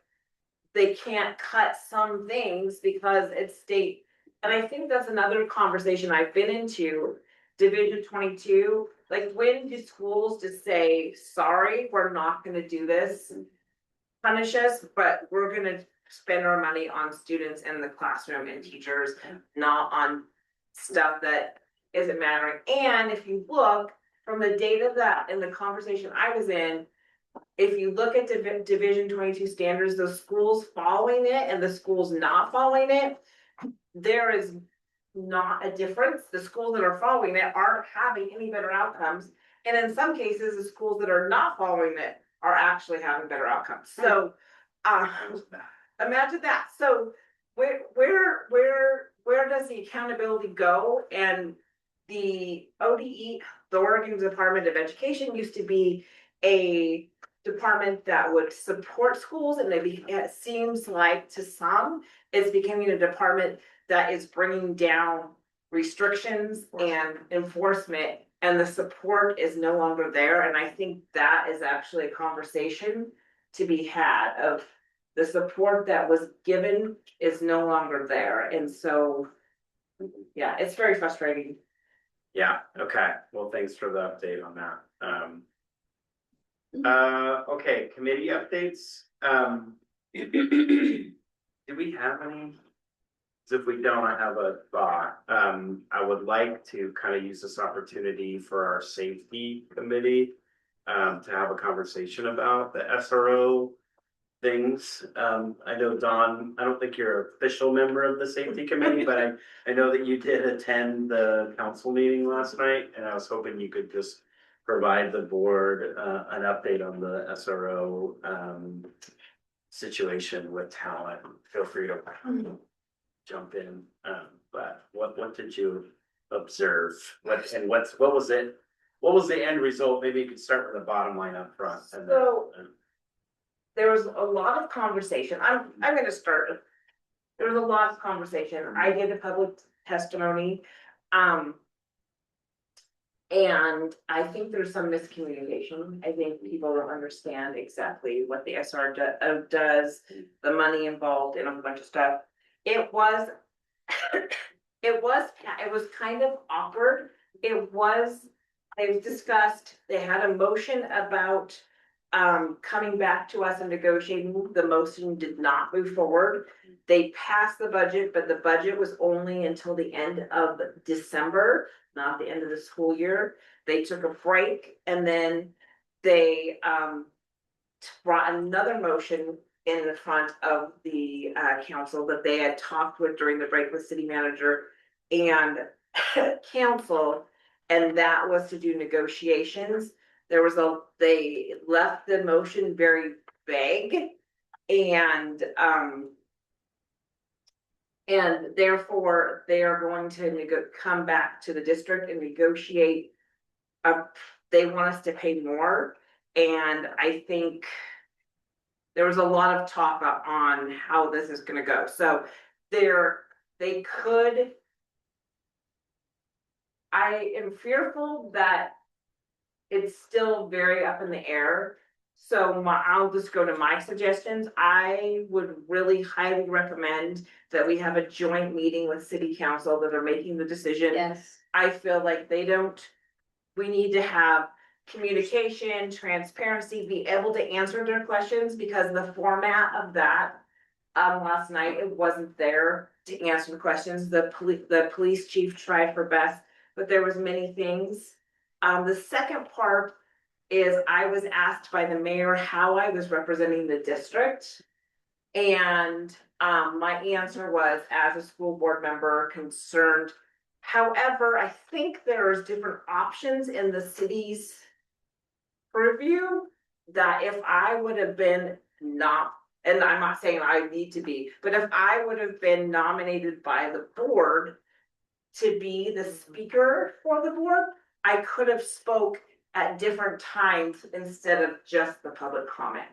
they can't cut some things because it's state. And I think that's another conversation I've been into. Division 22, like, when do schools just say, sorry, we're not gonna do this, punish us, but we're gonna spend our money on students in the classroom and teachers, not on stuff that isn't mattering. And if you look from the data that in the conversation I was in, if you look at Division 22 standards, the schools following it and the schools not following it, there is not a difference. The schools that are following it aren't having any better outcomes. And in some cases, the schools that are not following it are actually having better outcomes. So imagine that. So where does the accountability go? And the ODE, the Oregon Department of Education, used to be a department that would support schools, and it seems like to some it's becoming a department that is bringing down restrictions and enforcement, and the support is no longer there. And I think that is actually a conversation to be had, of the support that was given is no longer there. And so, yeah, it's very frustrating. Yeah, okay, well, thanks for the update on that. Okay, committee updates. Do we have any? So if we don't, I have a thought. I would like to kind of use this opportunity for our safety committee to have a conversation about the SRO things. I know, Dawn, I don't think you're an official member of the safety committee, but I know that you did attend the council meeting last night, and I was hoping you could just provide the board an update on the SRO situation with talent. Feel free to jump in. But what did you observe? What was it? What was the end result? Maybe you could start with the bottom line up front. And So there was a lot of conversation. I'm gonna start. There was a lot of conversation. I did a public testimony. And I think there's some miscommunication. I think people don't understand exactly what the SR does, the money involved and a bunch of stuff. It was, it was kind of awkward. It was discussed, they had a motion about coming back to us and negotiating. The motion did not move forward. They passed the budget, but the budget was only until the end of December, not the end of the school year. They took a break and then they brought another motion in the front of the council that they had talked with during the break with city manager and council. And that was to do negotiations. They left the motion very vague and therefore they are going to come back to the district and negotiate. They want us to pay more. And I think there was a lot of talk on how this is gonna go. So I am fearful that it's still very up in the air. So I'll just go to my suggestions. I would really highly recommend that we have a joint meeting with city council that are making the decision. Yes. I feel like we need to have communication, transparency, be able to answer their questions because the format of that last night, it wasn't there to answer the questions. The police chief tried her best, but there was many things. The second part is I was asked by the mayor how I was representing the district. And my answer was as a school board member concerned. However, I think there's different options in the city's purview that if I would have been and I'm not saying I need to be, but if I would have been nominated by the board to be the speaker for the board, I could have spoke at different times instead of just the public comment.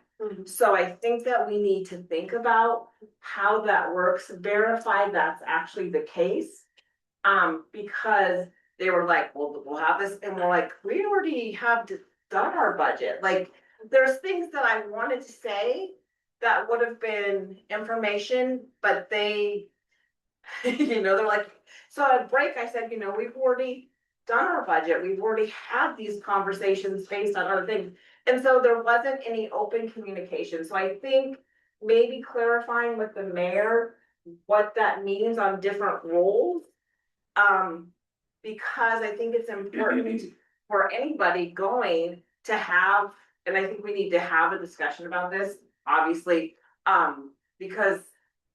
So I think that we need to think about how that works, verify that's actually the case. Because they were like, well, we'll have this, and we're like, we already have done our budget. Like, there's things that I wanted to say that would have been information, but they, they're like, so at break, I said, we've already done our budget. We've already had these conversations based on other things. And so there wasn't any open communication. So I think maybe clarifying with the mayor what that means on different roles. Because I think it's important for anybody going to have, and I think we need to have a discussion about this, obviously, because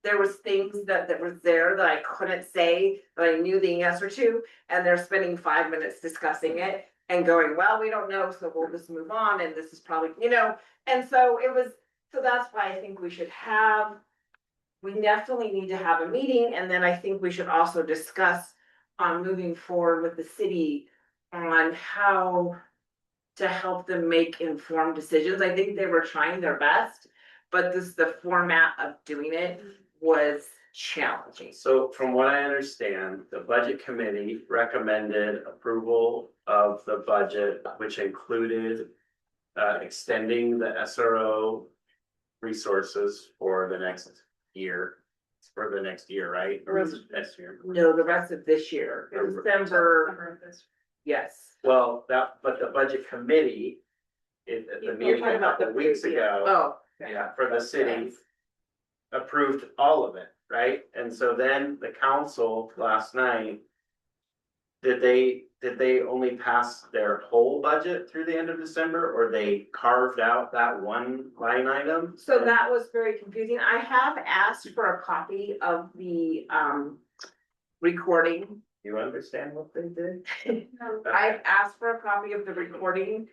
there was things that was there that I couldn't say, that I knew the answer to, and they're spending 5 minutes discussing it and going, well, we don't know, so we'll just move on, and this is probably, and so that's why I think we definitely need to have a meeting, and then I think we should also discuss on moving forward with the city on how to help them make informed decisions. I think they were trying their best, but the format of doing it was challenging. So from what I understand, the budget committee recommended approval of the budget, which included extending the SRO resources for the next year. Right? Next year. No, the rest of this year, December, yes. Well, but the budget committee, at the meeting a couple of weeks ago. Oh. Yeah, for the city, approved all of it, right? And so then the council last night, did they only pass their whole budget through the end of December, or they carved out that one line item? So that was very confusing. I have asked for a copy of the recording. You understand what they did? I've asked for a copy of the recording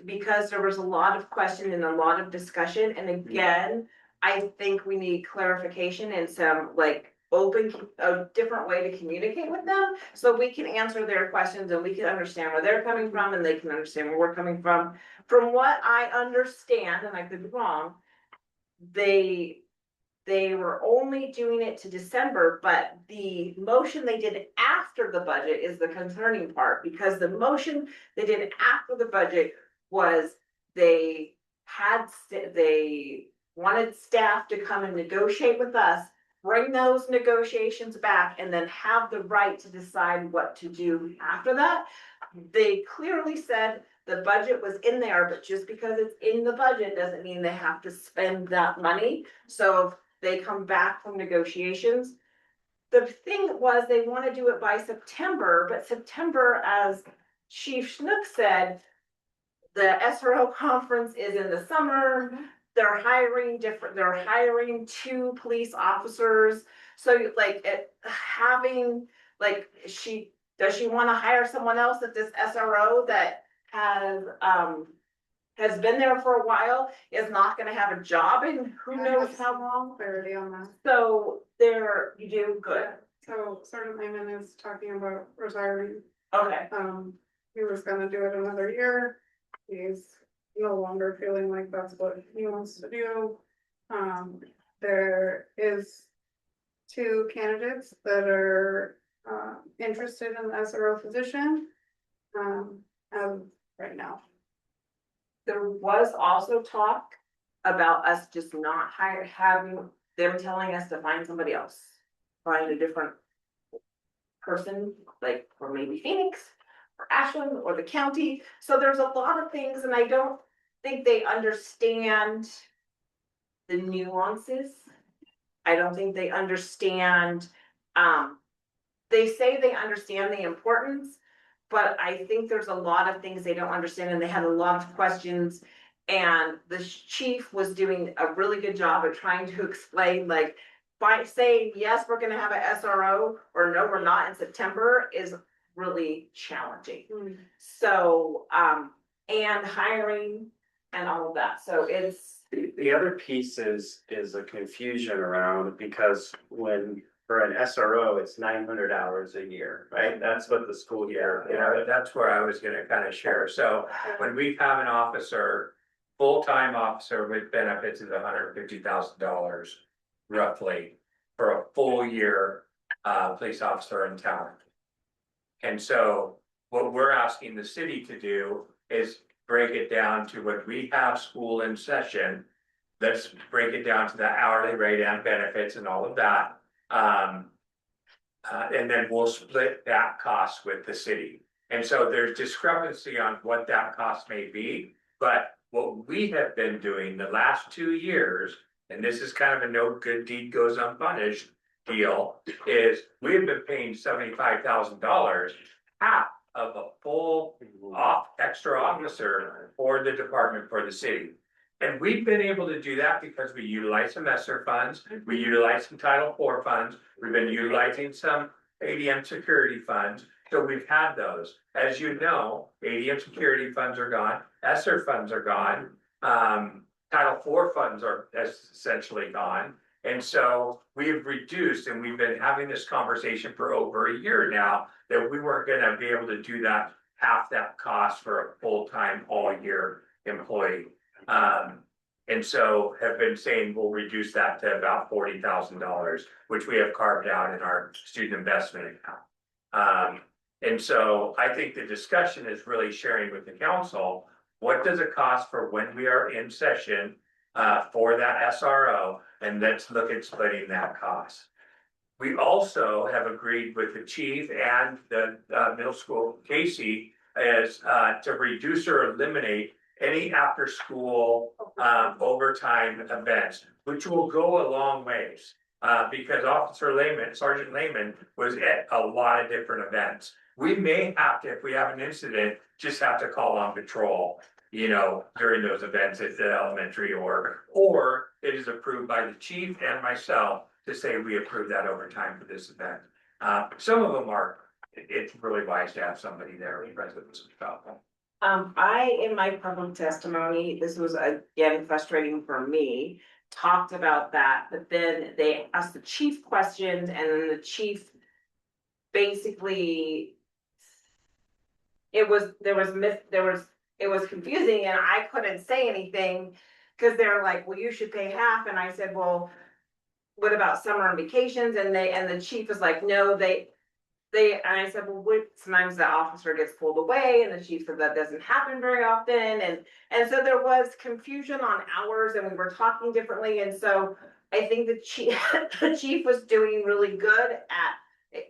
because there was a lot of question and a lot of discussion. And again, I think we need clarification and some a different way to communicate with them. So we can answer their questions and we can understand where they're coming from and they can understand where we're coming from. From what I understand, and I could be wrong, they they were only doing it to December, but the motion they did after the budget is the concerning part, because the motion they did after the budget was they they wanted staff to come and negotiate with us, bring those negotiations back, and then have the right to decide what to do after that. They clearly said the budget was in there, but just because it's in the budget doesn't mean they have to spend that money. So if they come back from negotiations, the thing was they want to do it by September, but September, as Chief Schnook said, the SRO conference is in the summer. They're hiring they're hiring 2 police officers. So like having, like, does she want to hire someone else at this SRO that has been there for a while, is not gonna have a job in who knows how long? Clarity on that. So you do good. So Sergeant Lehman is talking about retiring. Okay. He was gonna do it another year. He's no longer feeling like that's what he wants to do. There is 2 candidates that are interested in the SRO position. As of right now. There was also talk about us just not having them telling us to find somebody else. Find a different person, like, or maybe Phoenix, or Ashland, or the county. So there's a lot of things, and I don't think they understand the nuances. I don't think they understand, they say they understand the importance, but I think there's a lot of things they don't understand, and they had a lot of questions. And the chief was doing a really good job of trying to explain, like, by saying, yes, we're gonna have an SRO, or no, we're not in September, is really challenging. So, and hiring and all of that, so it's. The other piece is a confusion around, because when, for an SRO, it's 900 hours a year, right? That's what the school year. That's where I was gonna kind of share. So when we have an officer, full-time officer with benefits is $150,000 roughly for a full year, police officer in town. And so what we're asking the city to do is break it down to when we have school in session. Let's break it down to the hourly rate and benefits and all of that. And then we'll split that cost with the city. And so there's discrepancy on what that cost may be, but what we have been doing the last 2 years, and this is kind of a no good deed goes unpunished deal, is we have been paying $75,000, half of a full extra officer for the department for the city. And we've been able to do that because we utilize some ESSER funds, we utilize some Title IV funds, we've been utilizing some ADM security funds. So we've had those. As you know, ADM security funds are gone, ESSER funds are gone, Title IV funds are essentially gone. And so we've reduced, and we've been having this conversation for over a year now, that we weren't gonna be able to do that, half that cost for a full-time all-year employee. And so have been saying we'll reduce that to about $40,000, which we have carved out in our student investment account. And so I think the discussion is really sharing with the council, what does it cost for when we are in session for that SRO, and let's look at splitting that cost. We also have agreed with the chief and the middle school, Casey, as to reduce or eliminate any after school overtime events, which will go a long ways. Because Sergeant Lehman was at a lot of different events. We may have to, if we have an incident, just have to call on patrol, during those events at the elementary, or it is approved by the chief and myself to say we approve that overtime for this event. Some of them it's really wise to have somebody there present. In my public testimony, this was again frustrating for me, talked about that, but then they asked the chief questions, and then the chief basically, it was confusing, and I couldn't say anything, because they're like, well, you should pay half, and I said, well, what about summer and vacations? And the chief was like, no, and I said, well, sometimes the officer gets pulled away, and the chief said that doesn't happen very often, and so there was confusion on hours, and we were talking differently, and so I think the chief was doing really good at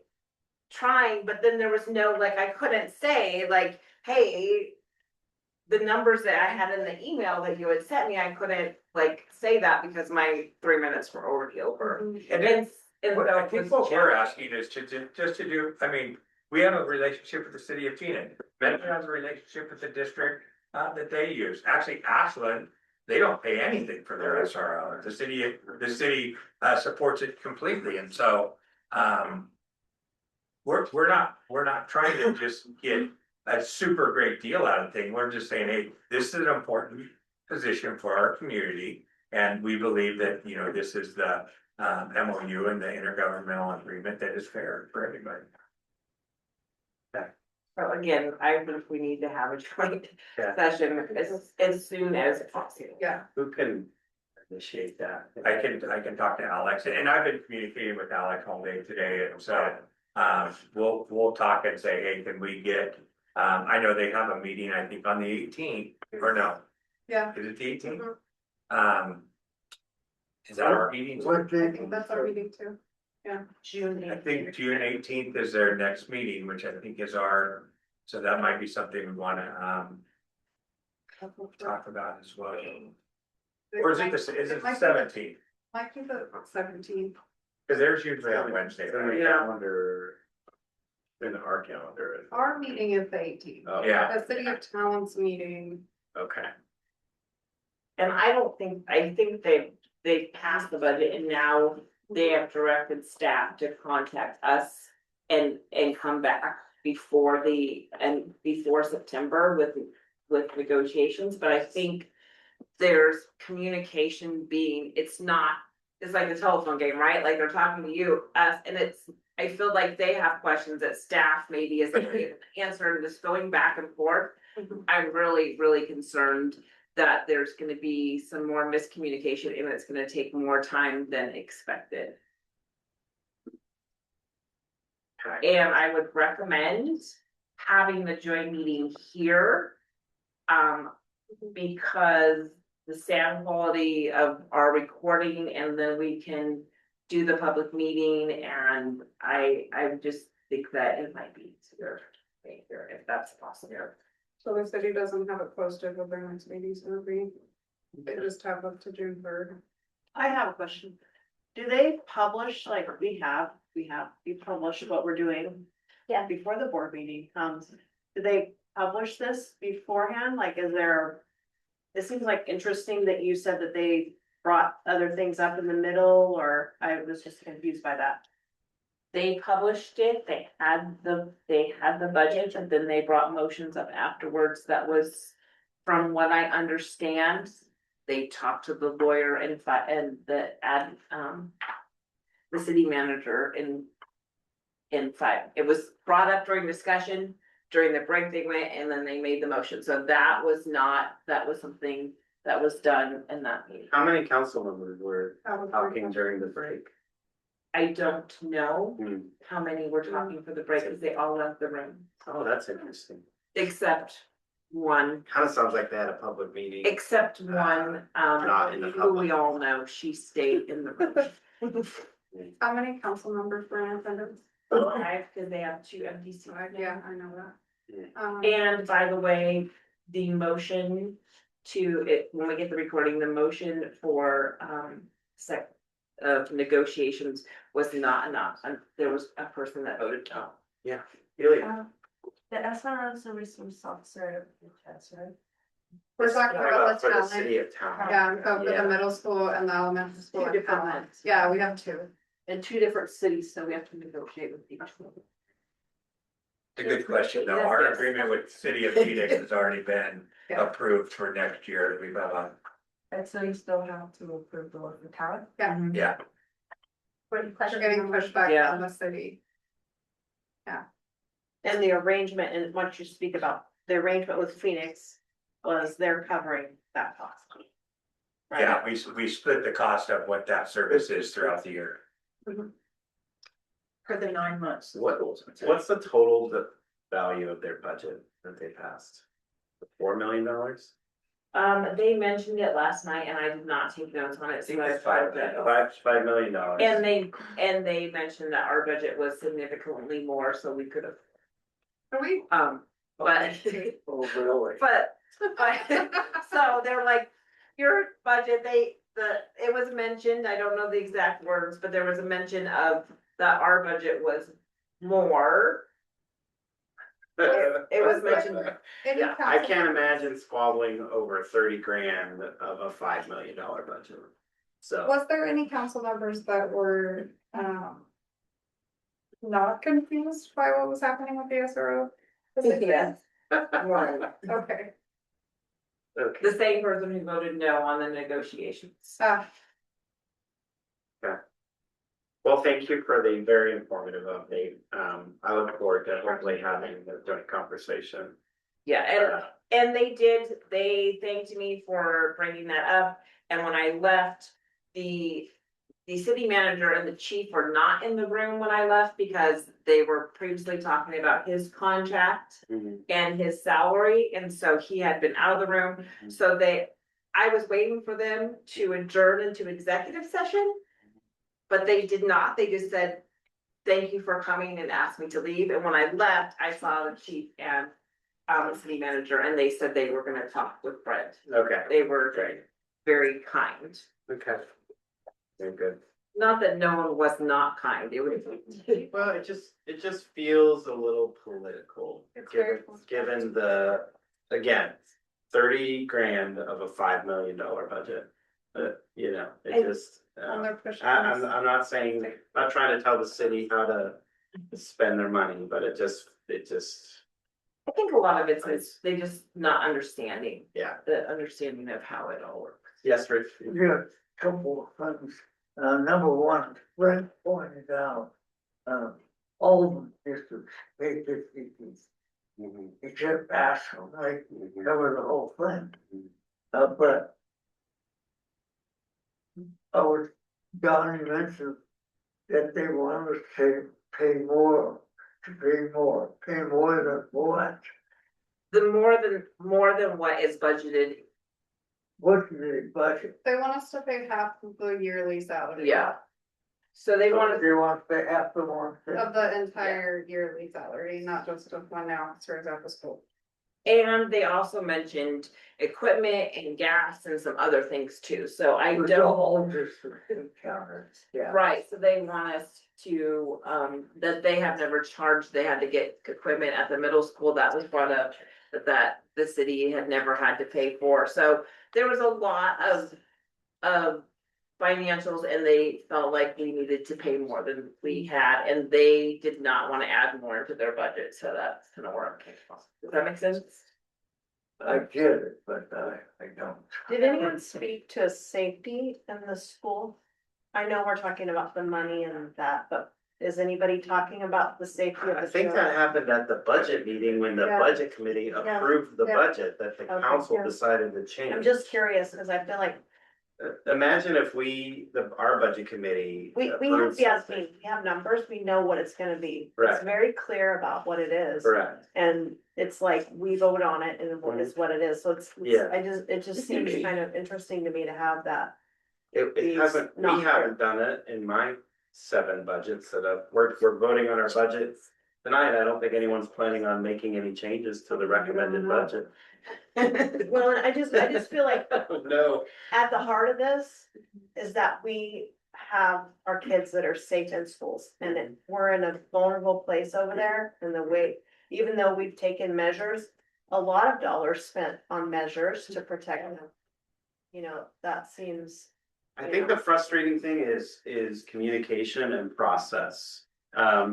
trying, but then there was no, like, I couldn't say, like, hey, the numbers that I had in the email that you had sent me, I couldn't, like, say that because my 3 minutes were already over. And What so I it think was what we're challenging. asking is just to do, I mean, we have a relationship with the city of Phoenix. Medford has a relationship with the district that they use. Actually, Ashland, they don't pay anything for their SRO. The city supports it completely, and so we're not trying to just get a super great deal out of the thing. We're just saying, hey, this is an important position for our community, and we believe that, you know, this is the MOU and the intergovernmental agreement that is fair for everybody. So again, I think we need to have a joint Yeah. session as soon as possible. Yeah. Who can initiate that? I can talk to Alex, and I've been communicating with Alex all day today, and so we'll talk and say, hey, can we get, I know they have a meeting, I think on the 18th, or no, Yeah. is it the 18th? Mhm. Is that our meeting? What I day? think that's our meeting too. June. I think June 18th is their next meeting, which I think is our, so that might be something we wanna talk about as well. Or is it is it the 17th? Might be the 17th. Cause there's usually on Wednesday, It's in right? the calendar, in our calendar. Our meeting is the 18th. Oh, Yeah. The City of Talent's meeting. okay. And I think they passed the budget, and now they have directed staff to contact us and come back before September with negotiations, but I think there's communication being, it's like a telephone game, right? Like they're talking to you, us, and I feel like they have questions that staff maybe isn't able to answer, and just going back and forth. I'm really, really concerned that there's gonna be some more miscommunication, and it's gonna take more time than expected. And I would recommend having the joint meeting here. Because the sound quality of our recording, and then we can do the public meeting, and I just think that it might be easier here, if that's possible. So the city doesn't have it posted with their next meeting's gonna be. They just have up to June 3rd. I have a question. Do they publish, like we publish what we're doing? Yeah. Before the board meeting comes, do they publish this beforehand? Like, it seems like interesting that you said that they brought other things up in the middle, or I was just confused by that. They published it, they had the budget, and then they brought motions up afterwards. That was, from what I understand, they talked to the lawyer and the city manager in five. It was brought up during discussion, during the break they went, and then they made the motion. So that was something that was done in that meeting. How many council members were talking during the break? I don't know Hmm. how many were talking for the break, because they all left the room, Oh, that's interesting. except one. Kind of sounds like they had a public meeting. Except one, Not in the who we all know, she stayed in the room. How many council members were in attendance? Five, because they have two empty seats. Yeah, I know that. And by the way, the motion when we get the recording, the motion for, of negotiations was not enough, and there was a person that voted no. Yeah. The SRO is a resource officer, that's right. We're talking about the For the talent. city of town. Yeah, so for Yeah. the middle school and the elementary school. Two and different talent. ones. Yeah, we have two. In two different cities, so we have to negotiate with each one. It's a good question, though. Our agreement with City of Phoenix has already been Yeah. approved for next year. We've And so you still have to approve the work of town? Yeah. yeah. We're getting pushed back Yeah. on the city. And the arrangement, and once you speak about the arrangement with Phoenix, was they're covering that cost. Yeah, we split the cost of what that service is throughout the year. For the 9 months. What's the total value of their budget that they passed? $4 million? They mentioned it last night and I did not take notes on it, so I $5 million. And they mentioned that our budget was significantly more, so we could have, Are we? but. Oh, really? But, so they're like, your budget, it was mentioned, I don't know the exact words, but there was a mention of that our budget was more. It was mentioned. Yeah, I can't imagine squabbling over 30 grand of a $5 million budget. So, Was there any council members that were, not confused by what was happening with the SRO? Yes. Right. Okay. okay. The same person who voted no on the negotiations. Well, thank you for the very informative update. I look forward to hopefully having a joint conversation. Yeah, and they thanked me for bringing that up, and when I left, the city manager and the chief were not in the room when I left because they were previously talking about his contract and his salary, and so he had been out of the room, so I was waiting for them to adjourn into executive session. But they did not, they just said, thank you for coming and asked me to leave, and when I left, I saw the chief and the city manager, and they said they were gonna talk with Brent. Okay. They were Great. very kind. Okay. Very good. Not that no one was not kind, it was. Well, it just feels a little political. It's very Given the, again, 30 grand of a $5 million budget. You know, it just, And they're pushing. I'm not saying, not trying to tell the city how to spend their money, but it just. I think a lot of it is they just not understanding. Yeah. The understanding of how it all works. Yes, Rich. Yeah, couple of things. Number one, Brent pointed out, all the districts pay 50 fees. Except Ashland, right, cover the whole thing. But Donnie mentioned that they want us to pay more than what? More than what is budgeted. What's the budget? They want us to pay half of the yearly salary. Yeah. So they want They want to pay half the one. Of the entire yearly salary, not just of when the officers at the school. And they also mentioned equipment and gas and some other things too, so I The don't. whole district counted, yeah. Right, so they want us to, that they have never charged, they had to get equipment at the middle school, that was brought up. That the city had never had to pay for, so there was a lot of financials, and they felt like we needed to pay more than we had, and they did not wanna add more into their budget, so that's gonna work. Does that make sense? I get it, but I don't. Did anyone speak to safety in the school? I know we're talking about the money and that, but is anybody talking about the safety of I the? think that happened at the budget meeting when the Yeah. budget committee Yeah. approved the Yeah. budget that the Okay. council Yeah. decided to change. I'm just curious, cause I feel like Imagine if our budget committee. we have, approved yes, something. we have numbers, we know what it's gonna be. Right. It's very clear about what it is. Correct. And it's like, we vote on it and what is what it is, so Yeah. it just seems kind of interesting to me to have that. It These hasn't, we not fair. haven't done it in my 7 budgets we're voting on our budgets tonight. I don't think anyone's planning on making any changes to the recommended budget. Well, and I just feel like No. at the heart of this is that we have our kids that are safe in schools, and we're in a vulnerable place over there, and the way, even though we've taken measures, a lot of dollars spent on measures to protect them. You know, that seems. I think the frustrating thing is communication and process.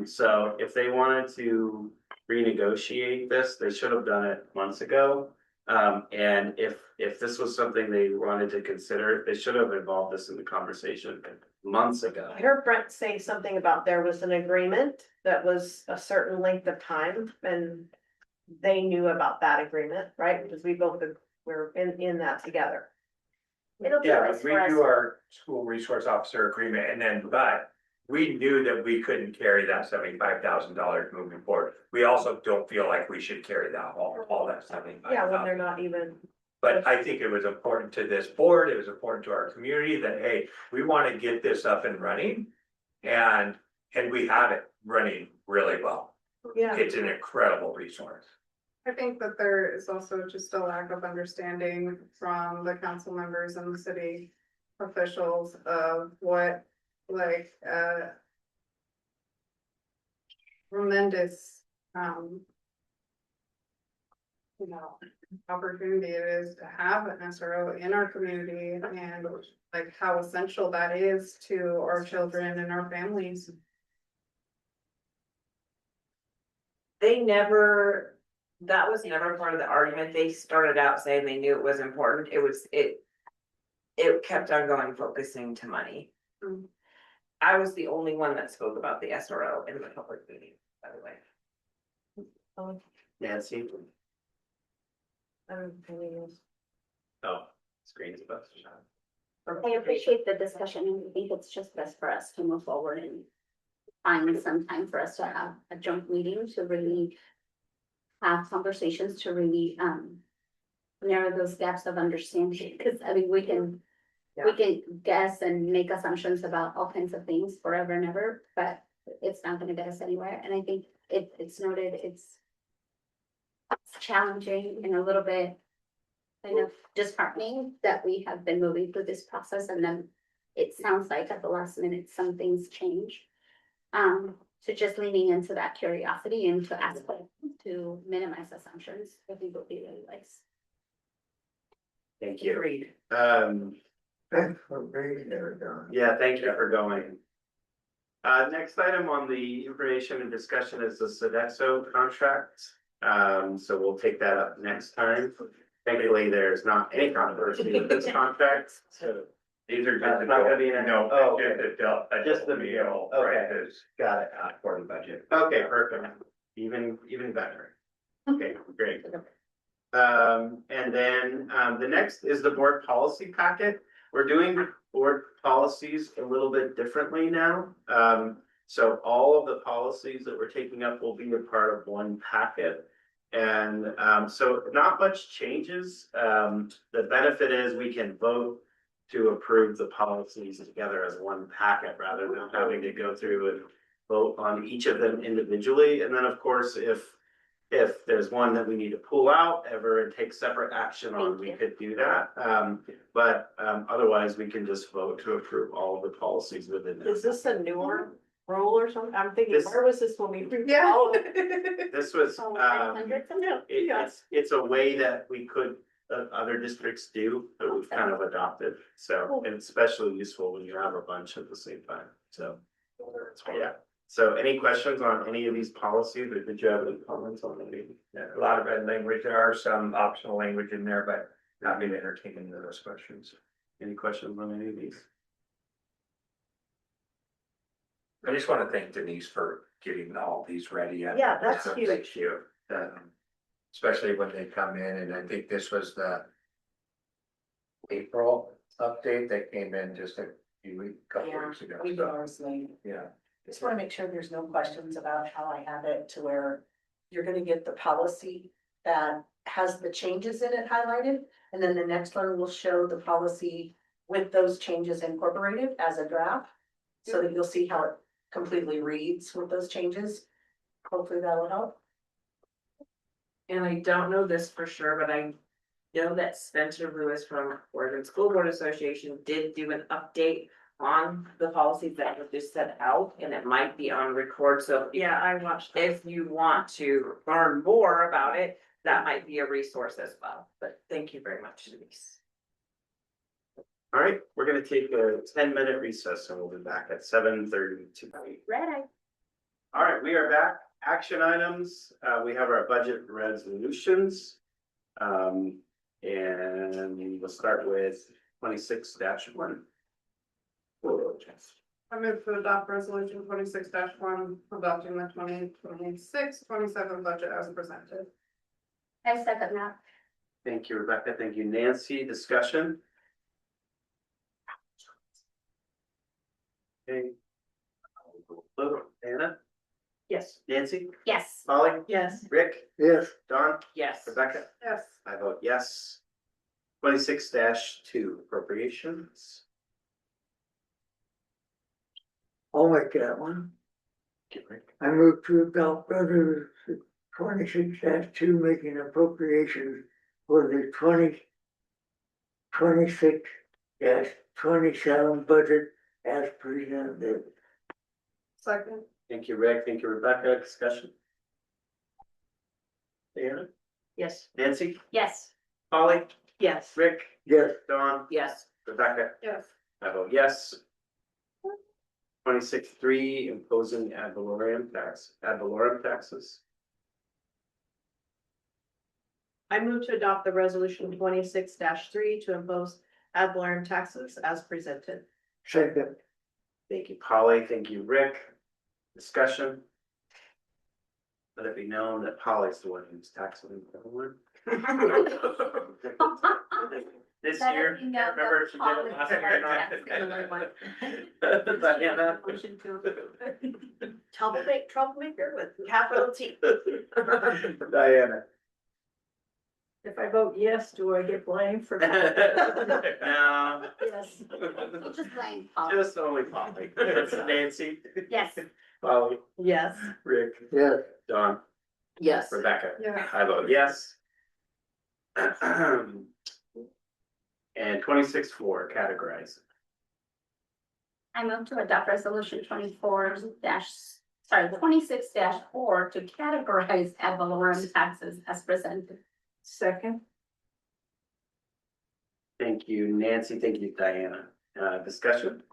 So if they wanted to renegotiate this, they should have done it months ago. And if this was something they wanted to consider, they should have involved this in the conversation months ago. I heard Brent say something about there was an agreement that was a certain length of time, and they knew about that agreement, right? Because we both were in that together. It'll be Yeah, nice we for us. do our school resource officer agreement and then, but we knew that we couldn't carry that $75,000 moving forward. We also don't feel like we should carry that all that $75,000. not even. But I think it was important to this board, it was important to our community that, hey, we want to get this up and running. And we have it running really well. Yeah. It's an incredible resource. I think that there is also just a lack of understanding from the council members and the city officials of what, like, tremendous, you know, opportunity it is to have an SRO in our community and like how essential that is to our children and our families. They never, that was never part of the argument. They started out saying they knew it was important. It kept on going, focusing to money. Mm. I was the only one that spoke about the SRO in the public meeting, by the way. Nancy? Oh, screen's about to shut. I appreciate the discussion and I think it's just best for us to move forward and find some time for us to have a joint meeting to really have conversations to really narrow those gaps of understanding, because I mean, we can guess and make assumptions about all kinds of things forever and ever, but it's not gonna get us anywhere. And I think it's noted, it's challenging and a little bit kind of disheartening that we have been moving through this process and then it sounds like at the last minute, some things change. So just leaning into that curiosity and to ask to minimize assumptions, I think would be really nice. Thank you. Agreed. Thanks for being there, Don. Yeah, thank you for going. Next item on the information and discussion is the Sodexo contract. So we'll take that up next time. Thankfully, there's not any controversy with this contract, so. These are It's just. not gonna be an. No, Oh, just the meal, Okay. prices, got it. for the budget. Okay, perfect. Even better. Okay, great. And then, the next is the board policy packet. We're doing board policies a little bit differently now. So all of the policies that we're taking up will be a part of one packet. And, so not much changes. The benefit is we can vote to approve the policies together as one packet rather than having to go through and vote on each of them individually. And then, of course, if there's one that we need to pull out ever and take separate action on, we could do that. But otherwise, we can just vote to approve all of the policies within that. Is this a newer rule or something? I'm thinking, This- where was this when we? Yeah. This was, Oh, Yeah. it's a way that we could, other districts do, that we've kind of adopted. So, and it's especially useful when you have a bunch at the same time, so. Yeah, so any questions on any of these policies, or did you have any comments on any? Yeah, a lot of red language, there are some optional language in there, but not being entertaining those questions. Any questions on any of these? I just want to thank Denise for getting all these ready. Yeah, that's So huge. Thank you. Especially when they come in, and I think this was the April update that came in just a few weeks, couple weeks ago. We do So, ours late. yeah, Just wanna make sure there's no questions about how I have it to where you're gonna get the policy that has the changes in it highlighted. And then the next one will show the policy with those changes incorporated as a draft. So that you'll see how it completely reads with those changes. Hopefully that will help. And I don't know this for sure, but I know that Spencer Lewis from Oregon School Board Association did do an update on the policies that were just set out, and it might be on record, so Yeah, I watched. if you want to learn more about it, that might be a resource as well, but thank you very much, Denise. All right, we're gonna take a 10-minute recess and we'll be back at 7:32. Red eye. All right, we are back. Action items, we have our budget resolutions. And we'll start with 26-1. I move to adopt resolution 26-1, adopting the 2026-27 budget as presented. I second that. Thank you, Rebecca. Thank you, Nancy. Discussion? Okay. Vote. Anna, Yes. Nancy, Yes. Polly, Yes. Rick, Yes, Don, Yes. Rebecca. Yes. I vote yes. 26-2 appropriations. I'll make that one. Get Rick. I move to adopt resolution 26-2, making appropriations for the 2026-27 budget as presented. Second. Thank you, Rick. Thank you, Rebecca. Discussion. Anna, Yes. Nancy, Yes. Polly, Yes. Rick, Yes, Don, Yes. Rebecca. Yes. I vote yes. 26-3 imposing ad valorem taxes. I move to adopt the resolution 26-3 to impose ad valorem taxes as presented. second. Thank you, Polly. Thank you, Rick. Discussion. Let it be known that Polly's the one who's taxing everyone. This Let year, it be known remember that she did Polly it last is year. Diana. Motion to. Troublemaker with capital T. Diana. If I vote yes, do I get blamed for? No. Yes. We'll just blame Polly. Just only Polly. It's Nancy. Yes. Polly, Yes. Rick, Yes, Don, Yes. Rebecca. Yeah. I vote yes. And 26-4 categorize. I move to adopt resolution 26-4 to categorize ad valorem taxes as presented. Second. Thank you, Nancy. Thank you, Diana. Discussion?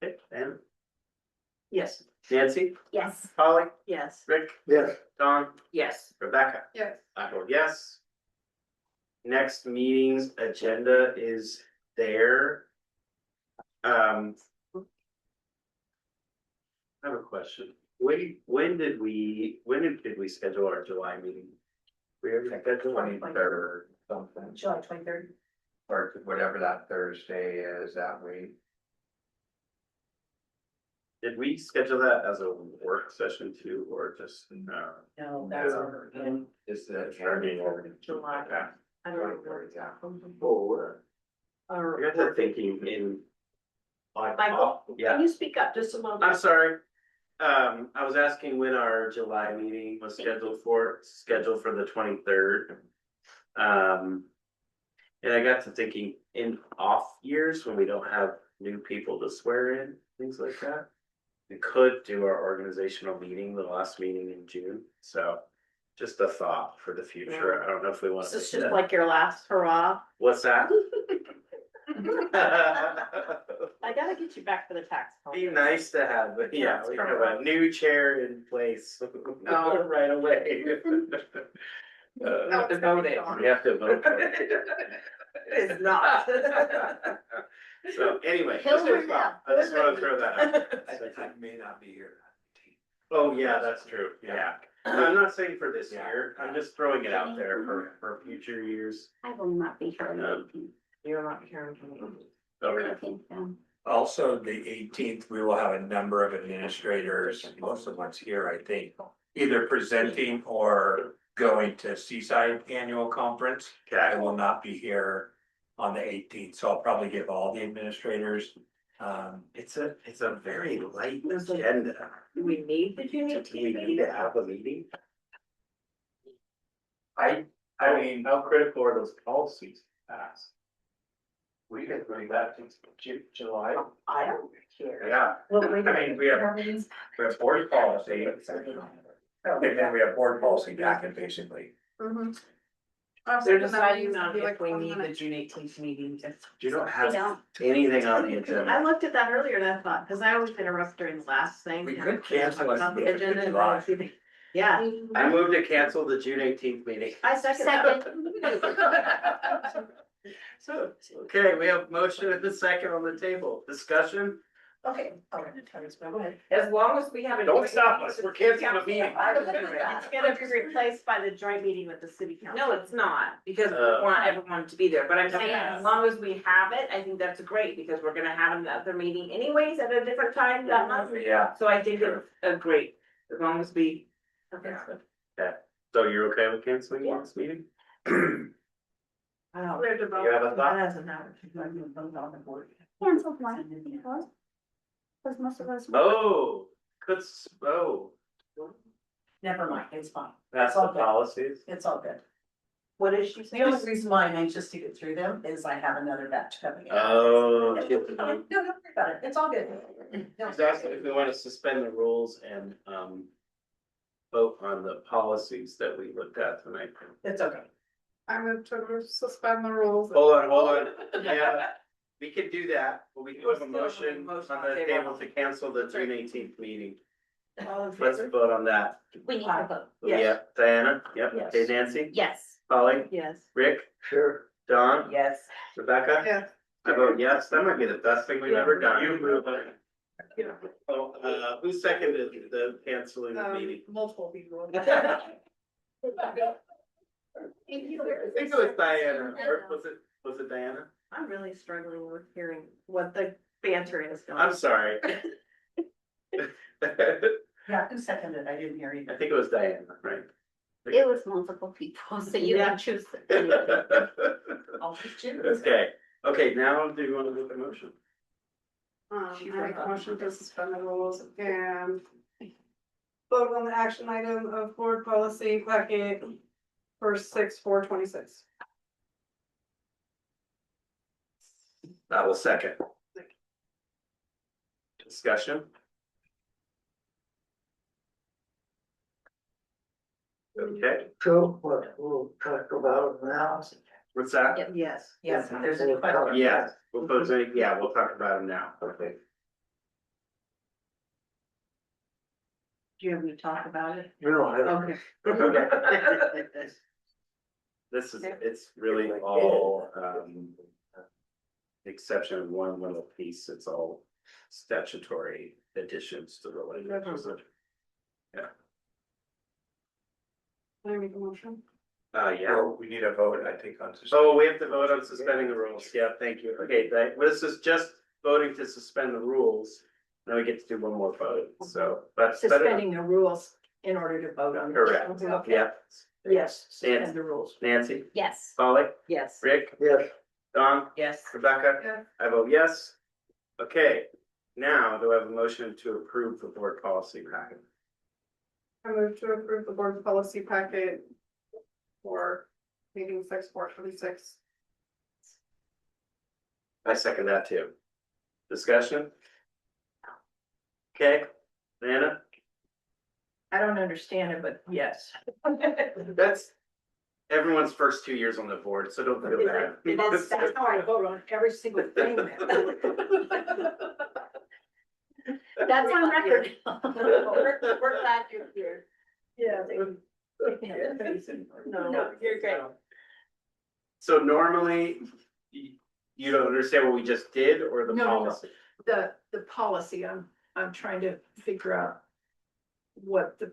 Okay, Diana? Yes. Nancy, Yes. Polly, Yes. Rick, yes, Don, Yes. Rebecca. Yes. I vote yes. Next meeting's agenda is there. I have a question. When did we schedule our July meeting? We already scheduled 23rd, something, July 23rd. or whatever that Thursday is that week. Did we schedule that as a work session too, or just, No, It's the. July. Okay. I don't know. oh, I got to thinking in. Michael, Yeah, can you speak up just a moment? I'm sorry. I was asking when our July meeting was scheduled for the 23rd. And I got to thinking in off years when we don't have new people to swear in, things like that. We could do our organizational meeting, the last meeting in June, so just a thought for the future. I don't know if we want This to. is just like your last hurrah. What's that? I gotta get you back for the tax. Be nice to have, but yeah, we have a new chair in place right away. Have to vote it. We have to vote for it. It is not. So anyway, He'll just a win thought. I just want to throw that out. I may not be here. Oh, yeah, that's true, yeah. I'm not saying for this year, I'm just throwing it out there for future years. I will not be here on the 18th. You're not here. Okay. Also, the 18th, we will have a number of administrators, most of what's here, I think, either presenting or going to Seaside Annual Conference. I will not be here on the 18th, so I'll probably give all the administrators. It's a very light agenda. Do we need the junior Do we need to have a meeting? I mean, How critical are those policies passed? we could bring that to July. I don't care. Yeah, I mean, we have board policy. And then we have board policy packet, basically. They're deciding on if we need the June 18th meeting. You don't I have don't. anything on the I agenda. looked at that earlier and I thought, because I always interrupt during the last thing. We could cancel it. About the agenda and then see the- Yeah, I move to cancel the June 18th meeting. I second that. Second. So, okay, we have motion and a second on the table. Discussion? Okay, go ahead. As long as we have a. Don't stop us, we're canceling the meeting. It's gonna be replaced by the joint meeting with the city council. No, it's not, because we want everyone to be there, but I'm saying, as long as we have it, I think that's great, because we're gonna have another meeting anyways at a different time that month. Yeah. So I think it's a great, as long as we. Okay. So you're okay with canceling this meeting? I don't. You have a thought? doesn't matter. On the board. Cancel one, because most of us. Oh, Never mind, it's fine. that's the policies. It's all good. What is she The saying? only reason why I'm anxious to get through them is I have another batch coming in. Oh. No, don't worry about it, it's all good. Exactly, if we want to suspend the rules and, vote on the policies that we looked at tonight. It's okay. I move to suspend the rules. Hold on, yeah, we could do that, but we do have a motion on the table to cancel the June 18th meeting. Let's vote on that. We need to vote. Yeah, Diana, yep, Yes. okay, Nancy, Yes. Polly, Yes. Rick, Sure. Don, Yes. Rebecca? Yeah. I vote yes, that might be the best thing we've ever done. You move Oh, who seconded the canceling the meeting? Multiple people. I think it was Diana, or was it Diana? I'm really struggling with hearing what the banter is. I'm sorry. Yeah, who seconded? I didn't hear you. I think it was Diana, right? It was multiple people, so you Yeah. can choose. I'll just choose. Okay, now do you want to make a motion? I make a motion to suspend the rules and vote on the action item of board policy packet for 6/4/26. I will second. Discussion? Okay, So what we'll talk about now. what's that? Yes, yes, if there's any questions. Yeah, we'll talk about them now. Okay. Do you have to talk about it? No, I Okay. This is, it's really all, exception of one little piece, it's all statutory additions to the language. Can I make a motion? Yeah. We need a vote, I think, on. Oh, we have to vote on suspending the rules. Yeah, thank you. Okay, this is just voting to suspend the rules. Now we get to do one more vote, so, but. Suspending the rules in order to vote on. Correct, Okay. yeah. Yes, Nancy. suspend the rules. Nancy, Yes. Polly, Yes. Rick, Yes. Don, Yes. Rebecca? Yeah. I vote yes. Okay, now do I have a motion to approve the board policy packet? I move to approve the board policy packet for meeting 6/4/26. I second that too. Discussion? Okay, Nana? I don't understand it, but yes. That's everyone's first 2 years on the board, so don't feel bad. That's how I vote on every single thing. That's on record. We're glad you're here. Yeah. No, you're great. So normally, you don't understand what we just did or the No, no, no. policy? The policy, I'm trying to figure out what the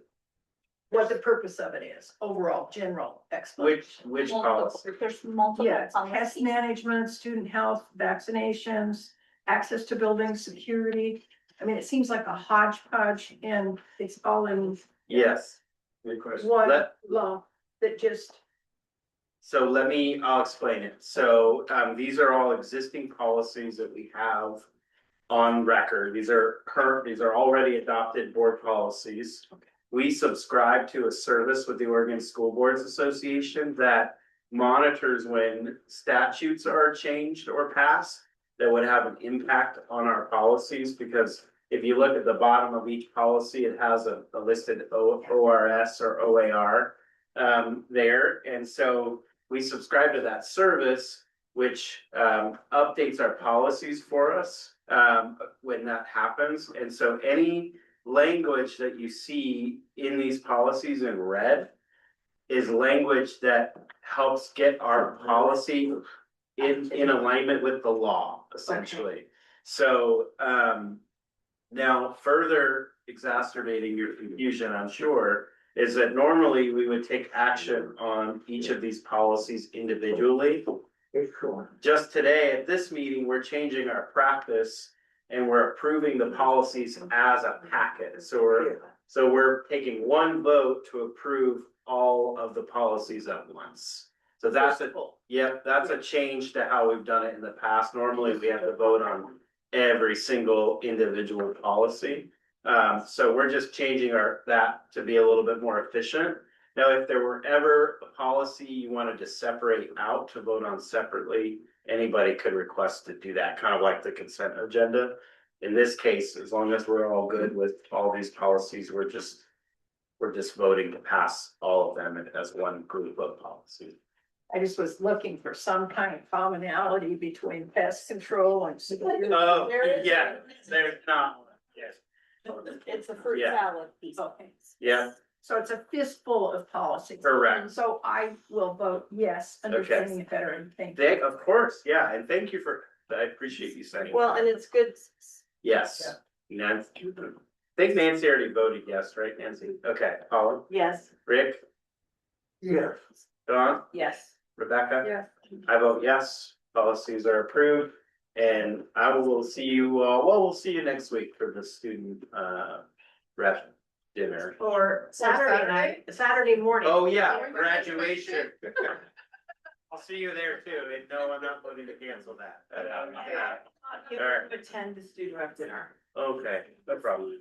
purpose of it is, overall, general explanation. Which policy? There's multiple Yeah, test policies. management, student health, vaccinations, access to buildings, security. I mean, it seems like a hodgepodge and it's all in Yes. Good question. one Let- law that just, So I'll explain it. So, these are all existing policies that we have on record. These are already adopted board policies. We subscribe to a service with the Oregon School Boards Association that monitors when statutes are changed or passed that would have an impact on our policies, because if you look at the bottom of each policy, it has a listed ORS or OAR there. And so we subscribe to that service, which updates our policies for us when that happens. And so any language that you see in these policies in red is language that helps get our policy in alignment with the law, essentially. So Now, further exacerbating your confusion, I'm sure, is that normally we would take action on each of these policies individually. Just today, at this meeting, we're changing our practice and we're approving the policies as a packet. So we're taking one vote to approve all of the policies at once. So that's that's a change to how we've done it in the past. Normally, we have to vote on every single individual policy. So we're just changing that to be a little bit more efficient. Now, if there were ever a policy you wanted to separate out to vote on separately, anybody could request to do that, kind of like the consent agenda. In this case, as long as we're all good with all these policies, we're just voting to pass all of them as one group of policies. I just was looking for some kind of commonality between pest control and. Oh, yeah, there's not, yes, It's a fruit Yeah. salad piece. Okay. yeah, So it's a fistful of policies. Correct. And so I will vote yes, understanding it better, and thank you. they, of course, yeah, and thank you I appreciate you saying. Well, and it's good. Yes, Nancy, I think Nancy already voted yes, right, Nancy? Okay, Colin, Yes. Rick, Yes. Dawn, Yes. Rebecca? Yeah. I vote yes, policies are approved, and I will see you, we'll see you next week for the student, rep dinner. Or Saturday night, Saturday morning. Oh, yeah, graduation. I'll see you there too, and no, I'm not looking to cancel that. Alright. Attend the student rep dinner. Okay, no problem.